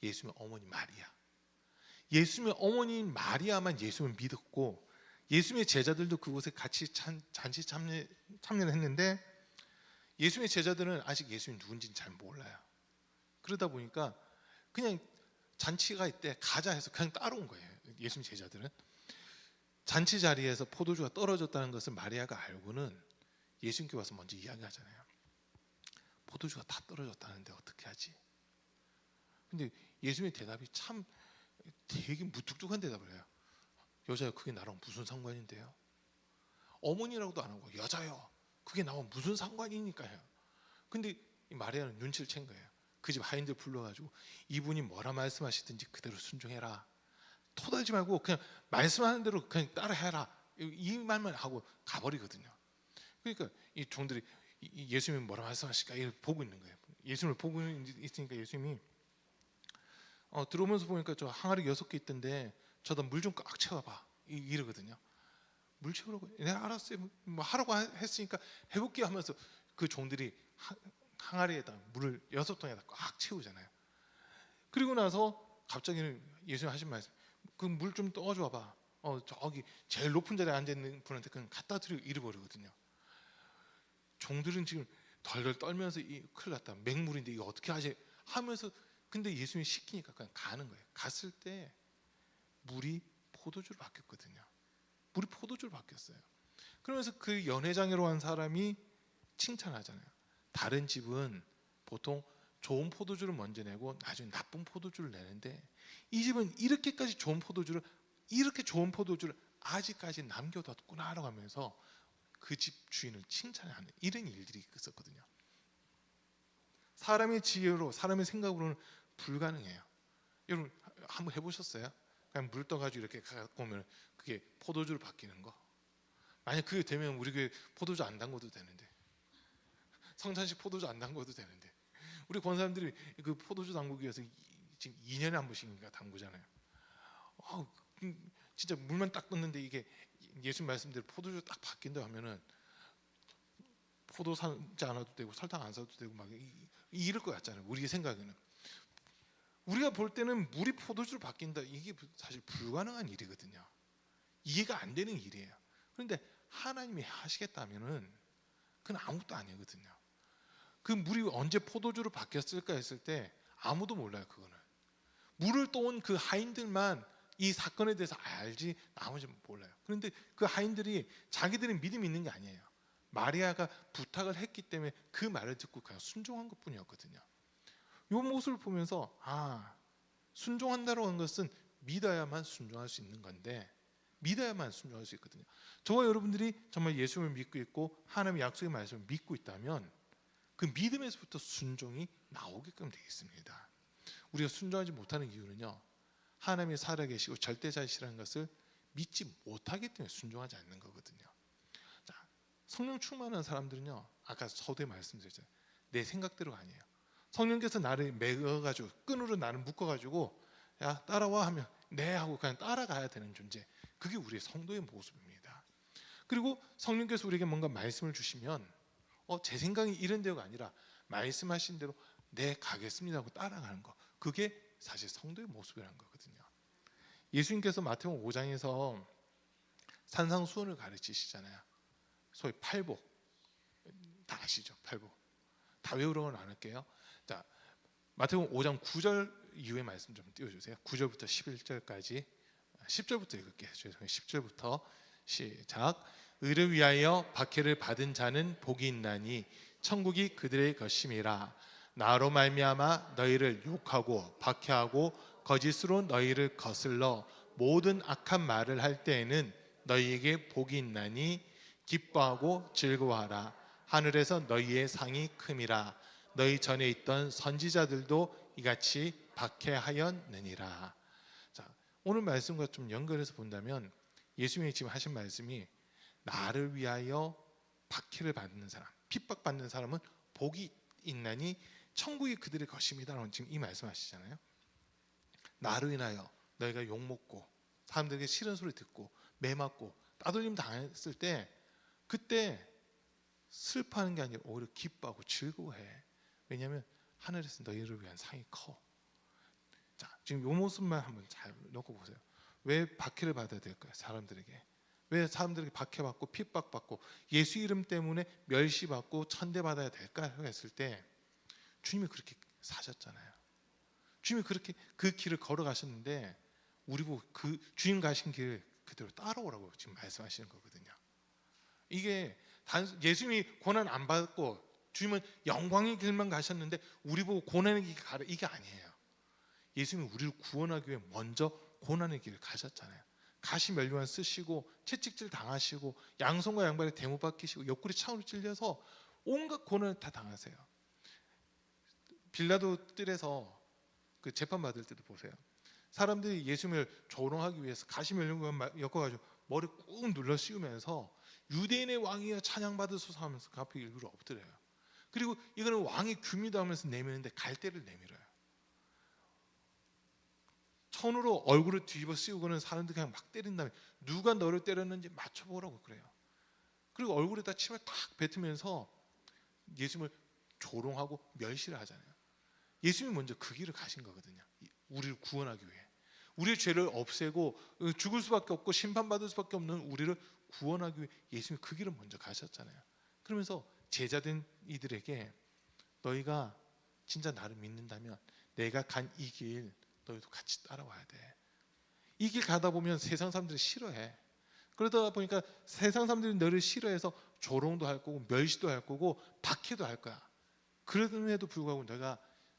예수님의 어머니 마리아. 예수님의 어머니인 마리아만 예수님을 믿었고, 예수님의 제자들도 그곳에 같이 잔치 참여를 했는데, 예수님의 제자들은 아직 예수님이 누군지는 잘 몰라요. 그러다 보니까 그냥 잔치가 있대 가자 해서 그냥 따라온 거예요. 예수님 제자들은 잔치 자리에서 포도주가 떨어졌다는 것을 마리아가 알고는 예수님께 와서 먼저 이야기하잖아요. 포도주가 다 떨어졌다는데 어떻게 하지? 근데 예수님의 대답이 참 되게 무뚝뚝한 대답을 해요. 여자요, 그게 나랑 무슨 상관인데요? 어머니라고도 안 하고 여자요, 그게 나와 무슨 상관이니까요. 근데 이 마리아는 눈치를 챈 거예요. 그 집 하인들 불러가지고 이분이 뭐라 말씀하시든지 그대로 순종해라, 토달지 말고 그냥 말씀하는 대로 그냥 따라해라, 이 말만 하고 가버리거든요. 그러니까 이 종들이 예수님이 뭐라 말씀하실까 보고 있는 거예요. 예수님을 보고 있으니까 예수님이 들어오면서 보니까 저 항아리 6개 있던데 저다 물 좀 꽉 채워봐 이러거든요. 물 채우라고? 내가 알았어요. 뭐 하라고 했으니까 해볼게 하면서 그 종들이 항아리에다 물을 6통에다 꽉 채우잖아요. 그리고 나서 갑자기는 예수님 하신 말씀, 그 물 좀 떠줘 봐. 저기 제일 높은 자리에 앉아 있는 분한테 그냥 갖다 드려 이래버리거든요. 종들은 지금 덜덜 떨면서 큰일 났다, 맹물인데 이거 어떻게 하지 하면서, 근데 예수님이 시키니까 그냥 가는 거예요. 갔을 때 물이 포도주로 바뀌었거든요. 물이 포도주로 바뀌었어요. 그러면서 그 연회장애로 한 사람이 칭찬하잖아요. 다른 집은 보통 좋은 포도주를 먼저 내고 나중에 나쁜 포도주를 내는데 이 집은 이렇게까지 좋은 포도주를, 이렇게 좋은 포도주를 아직까지 남겨뒀구나라고 하면서 그 집 주인을 칭찬하는 이런 일들이 있었거든요. 사람의 지혜로, 사람의 생각으로는 불가능해요. 여러분 한번 해보셨어요? 그냥 물 떠가지고 이렇게 갖고 오면 그게 포도주로 바뀌는 거. 만약 그게 되면 우리 교회 포도주 안 담궈도 되는데, 성찬식 포도주 안 담궈도 되는데, 우리 권사님들이 그 포도주 담그기 위해서 지금 2년에 한 번씩인가 담그잖아요. 진짜 물만 딱 넣는데 이게 예수님 말씀대로 포도주 딱 바뀐다 하면은 포도 사지 않아도 되고 설탕 안 사도 되고 막 이럴 것 같잖아요. 우리 생각에는, 우리가 볼 때는 물이 포도주로 바뀐다, 이게 사실 불가능한 일이거든요. 이해가 안 되는 일이에요. 그런데 하나님이 하시겠다면은 그건 아무것도 아니거든요. 그 물이 언제 포도주로 바뀌었을까 했을 때 아무도 몰라요. 그거는 물을 떠온 그 하인들만 이 사건에 대해서 알지 나머지는 몰라요. 그런데 그 하인들이 자기들은 믿음이 있는 게 아니에요. 마리아가 부탁을 했기 때문에 그 말을 듣고 그냥 순종한 것뿐이었거든요. 이 모습을 보면서 순종한다고 하는 것은 믿어야만 순종할 수 있는 건데, 믿어야만 순종할 수 있거든요. 저와 여러분들이 정말 예수를 믿고 있고 하나님의 약속의 말씀을 믿고 있다면 그 믿음에서부터 순종이 나오게끔 되어 있습니다. 우리가 순종하지 못하는 이유는요, 하나님이 살아계시고 절대자이시라는 것을 믿지 못하기 때문에 순종하지 않는 거거든요. 자, 성령 충만한 사람들은요, 아까 서두에 말씀드렸잖아요. 내 생각대로가 아니에요. 성령께서 나를 매어가지고 끈으로 나를 묶어가지고 야 따라와 하면 네 하고 그냥 따라가야 되는 존재, 그게 우리의 성도의 모습입니다. 그리고 성령께서 우리에게 뭔가 말씀을 주시면 제 생각이 이런 데가 아니라 말씀하신 대로 네 가겠습니다 하고 따라가는 거, 그게 사실 성도의 모습이라는 거거든요. 예수님께서 마태복음 5장에서 산상수훈을 가르치시잖아요. 소위 팔복, 다 아시죠? 팔복. 다 외우려고는 안 할게요. 자, 마태복음 5장 9절 이후의 말씀 좀 띄워주세요. 9절부터 11절까지, 10절부터 읽을게요. 10절부터 시작. 의를 위하여 박해를 받은 자는 복이 있나니 천국이 그들의 것임이라. 나로 말미암아 너희를 욕하고 박해하고 거짓으로 너희를 거슬러 모든 악한 말을 할 때에는 너희에게 복이 있나니 기뻐하고 즐거워하라. 하늘에서 너희의 상이 큼이라. 너희 전에 있던 선지자들도 이같이 박해하였느니라. 자, 오늘 말씀과 좀 연결해서 본다면 예수님이 지금 하신 말씀이 나를 위하여 박해를 받는 사람, 핍박받는 사람은 복이 있나니 천국이 그들의 것입니다라고 지금 이 말씀하시잖아요. 나로 인하여 너희가 욕먹고 사람들에게 싫은 소리 듣고 매맞고 따돌림 당했을 때 그때 슬퍼하는 게 아니라 오히려 기뻐하고 즐거워해. 왜냐하면 하늘에서 너희를 위한 상이 커. 자, 지금 이 모습만 한번 잘 놓고 보세요. 왜 박해를 받아야 될까요? 사람들에게. 왜 사람들에게 박해받고 핍박받고 예수 이름 때문에 멸시받고 천대받아야 될까요? 했을 때 주님이 그렇게 사셨잖아요. 주님이 그렇게 그 길을 걸어가셨는데 우리 보고 그 주님 가신 길 그대로 따라오라고 지금 말씀하시는 거거든요. 이게 예수님이 고난 안 받고 주님은 영광의 길만 가셨는데 우리 보고 고난의 길 가라, 이게 아니에요. 예수님이 우리를 구원하기 위해 먼저 고난의 길을 가셨잖아요. 가시 면류관 쓰시고 채찍질 당하시고 양손과 양발에 대못 박히시고 옆구리 창으로 찔려서 온갖 고난을 다 당하세요. 빌라도 뜰에서 그 재판 받을 때도 보세요. 사람들이 예수님을 조롱하기 위해서 가시 면류관 엮어가지고 머리 꾹 눌러 씌우면서 유대인의 왕이여 찬양받으소서 하면서 그 앞에 일부러 엎드려요. 그리고 이거는 왕의 규미다 하면서 내미는데 갈대를 내밀어요. 천으로 얼굴을 뒤집어 씌우고는 사람들 그냥 막 때린 다음에 누가 너를 때렸는지 맞춰보라고 그래요. 그리고 얼굴에다 침을 탁 뱉으면서 예수님을 조롱하고 멸시를 하잖아요. 예수님이 먼저 그 길을 가신 거거든요. 우리를 구원하기 위해. 우리의 죄를 없애고 죽을 수밖에 없고 심판받을 수밖에 없는 우리를 구원하기 위해 예수님이 그 길을 먼저 가셨잖아요. 그러면서 제자된 이들에게 너희가 진짜 나를 믿는다면 내가 간 이 길 너희도 같이 따라와야 돼. 이 길 가다 보면 세상 사람들이 싫어해. 그러다 보니까 세상 사람들이 너를 싫어해서 조롱도 할 거고 멸시도 할 거고 박해도 할 거야. 그럼에도 불구하고 너희가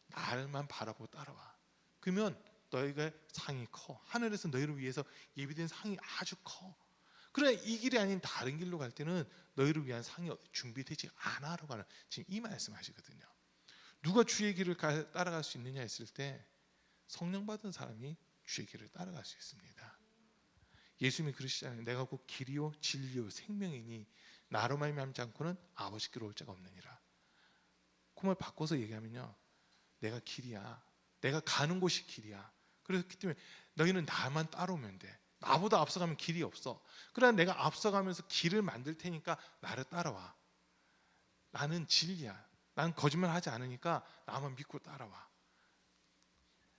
나를만 바라보고 따라와. 그러면 너희가 상이 커. 하늘에서 너희를 위해서 예비된 상이 아주 커. 그러나 이 길이 아닌 다른 길로 갈 때는 너희를 위한 상이 준비되지 않아라고 하는 지금 이 말씀하시거든요. 누가 주의 길을 따라갈 수 있느냐 했을 때 성령 받은 사람이 주의 길을 따라갈 수 있습니다. 예수님이 그러시잖아요. 내가 곧 길이요 진리요 생명이니 나로 말미암지 않고는 아버지께로 올 자가 없느니라. 그 말 바꿔서 얘기하면요, 내가 길이야. 내가 가는 곳이 길이야. 그렇기 때문에 너희는 나만 따라오면 돼. 나보다 앞서가면 길이 없어. 그러나 내가 앞서가면서 길을 만들 테니까 나를 따라와. 나는 진리야. 난 거짓말하지 않으니까 나만 믿고 따라와.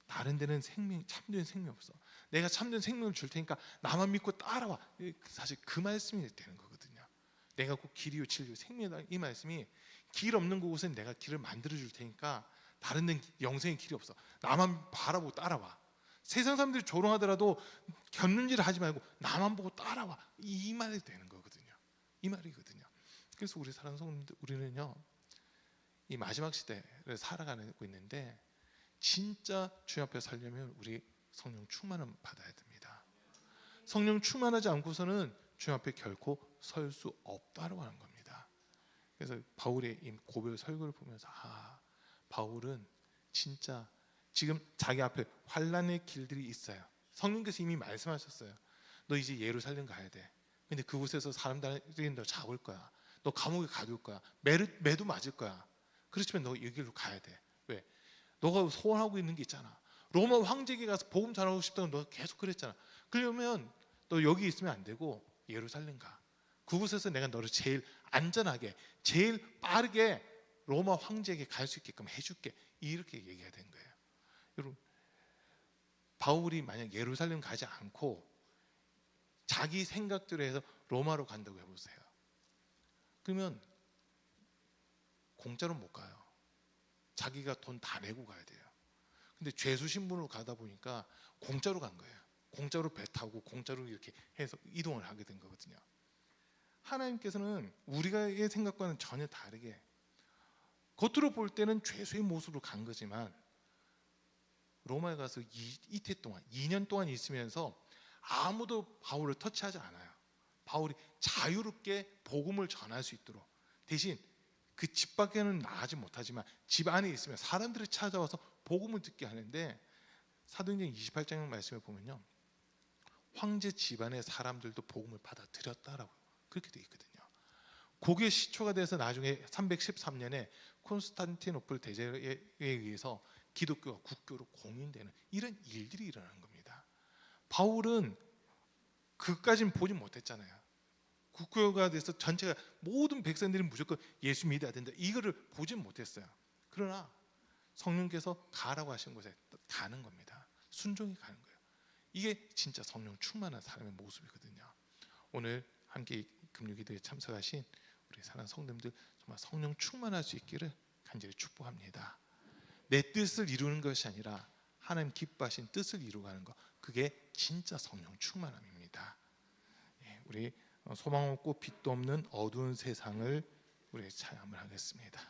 다른 데는 참된 생명이 없어. 내가 참된 생명을 줄 테니까 나만 믿고 따라와. 사실 그 말씀이 되는 거거든요. 내가 곧 길이요 진리요 생명이다. 이 말씀이 길 없는 곳은 내가 길을 만들어 줄 테니까 다른 데는 영생의 길이 없어. 나만 바라보고 따라와. 세상 사람들이 조롱하더라도 견눈질을 하지 말고 나만 보고 따라와. 이 말이 되는 거거든요. 이 말이거든요. 그래서 우리 사랑하는 성도님들, 우리는요 이 마지막 시대를 살아가고 있는데 진짜 주님 앞에 살려면 우리 성령 충만을 받아야 됩니다. 성령 충만하지 않고서는 주님 앞에 결코 설 수 없다고 하는 겁니다. 그래서 바울의 이 고별 설교를 보면서 바울은 진짜 지금 자기 앞에 환난의 길들이 있어요. 성령께서 이미 말씀하셨어요. 너 이제 예루살렘 가야 돼. 근데 그곳에서 사람들이 너 잡을 거야. 너 감옥에 가둘 거야. 매도 맞을 거야. 그렇지만 너 이 길로 가야 돼. 왜? 너가 소원하고 있는 게 있잖아. 로마 황제에게 가서 복음 전하고 싶다고 너 계속 그랬잖아. 그러면 너 여기 있으면 안 되고 예루살렘 가. 그곳에서 내가 너를 제일 안전하게, 제일 빠르게 로마 황제에게 갈 수 있게끔 해줄게. 이렇게 얘기해야 된 거예요. 여러분, 바울이 만약 예루살렘 가지 않고 자기 생각대로 해서 로마로 간다고 해보세요. 그러면 공짜로 못 가요. 자기가 돈 다 내고 가야 돼요. 근데 죄수 신분으로 가다 보니까 공짜로 간 거예요. 공짜로 배 타고 공짜로 이렇게 해서 이동을 하게 된 거거든요. 하나님께서는 우리가 생각과는 전혀 다르게, 겉으로 볼 때는 죄수의 모습으로 간 거지만 로마에 가서 이태 동안 2년 동안 있으면서 아무도 바울을 터치하지 않아요. 바울이 자유롭게 복음을 전할 수 있도록, 대신 그 집 밖에는 나가지 못하지만 집 안에 있으면 사람들이 찾아와서 복음을 듣게 하는데, 사도행전 28장 말씀에 보면요, 황제 집안의 사람들도 복음을 받아들였다라고 그렇게 되어 있거든요. 그게 시초가 돼서 나중에 313년에 콘스탄티노플 대제에 의해서 기독교가 국교로 공인되는 이런 일들이 일어나는 겁니다. 바울은 그까지는 보지 못했잖아요. 국교가 돼서 전체가 모든 백성들이 무조건 예수 믿어야 된다, 이거를 보지 못했어요. 그러나 성령께서 가라고 하신 곳에 가는 겁니다. 순종히 가는 거예요. 이게 진짜 성령 충만한 사람의 모습이거든요. 오늘 함께 금요기도에 참석하신 우리 사랑하는 성도님들, 정말 성령 충만할 수 있기를 간절히 축복합니다. 내 뜻을 이루는 것이 아니라 하나님 기뻐하신 뜻을 이루가는 것, 그게 진짜 성령 충만함입니다. 우리 소망 없고 빛도 없는 어두운 세상을 우리 찬양을 하겠습니다.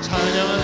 찬양하세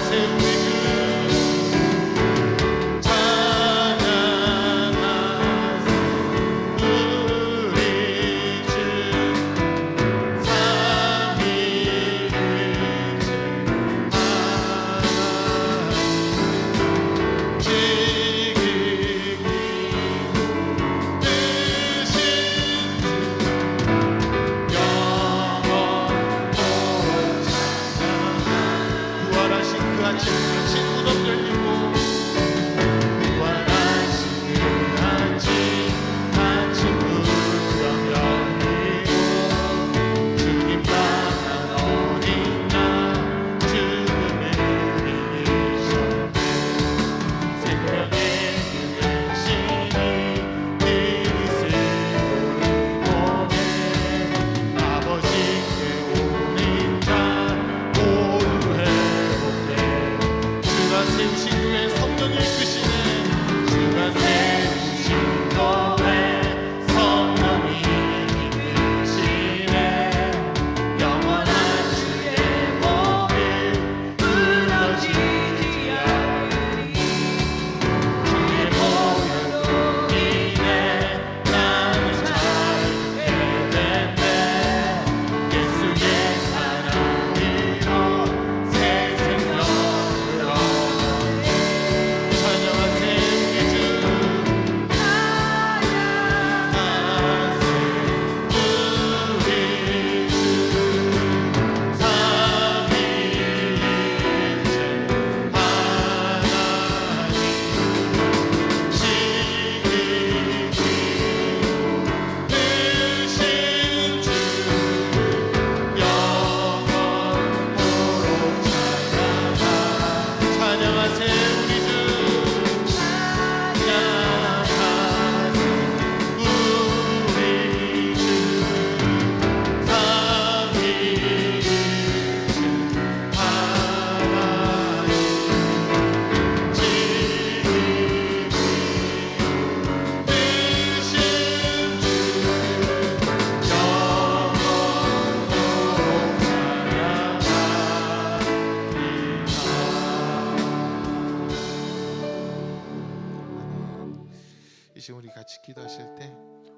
시간 우리 같이 기도하실 때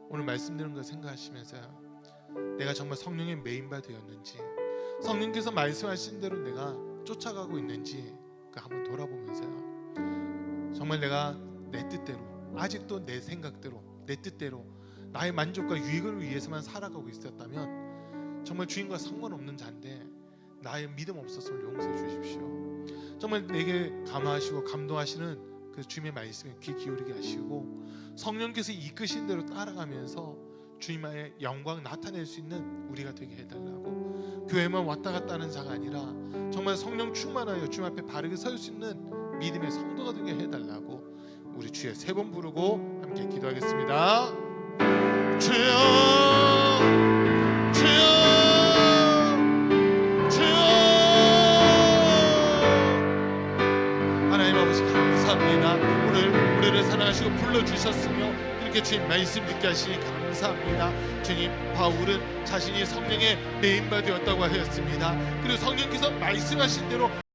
오늘 말씀드린 거 생각하시면서요, 내가 정말 성령의 메인바 되었는지, 성령께서 말씀하신 대로 내가 쫓아가고 있는지 그 한번 돌아보면서요, 정말 내가 내 뜻대로, 아직도 내 생각대로, 내 뜻대로 나의 만족과 유익을 위해서만 살아가고 있었다면 정말 주님과 상관없는 자인데 나의 믿음 없었음을 용서해 주십시오. 정말 내게 감화하시고 감동하시는 그 주님의 말씀에 귀 기울이게 하시고 성령께서 이끄신 대로 따라가면서 주님의 영광 나타낼 수 있는 우리가 되게 해달라고, 교회만 왔다 갔다 하는 자가 아니라 정말 성령 충만하여 주님 앞에 바르게 설 수 있는 믿음의 성도가 되게 해달라고 우리 주의 세 번 부르고 함께 기도하겠습니다. 주여, 주여, 주여. 하나님 아버지 감사합니다. 오늘 우리를 사랑하시고 불러주셨으며 이렇게 주님 말씀 듣게 하시니 감사합니다. 주님, 바울은 자신이 성령의 메인바 되었다고 하였습니다. 그리고 성령께서 말씀하신 대로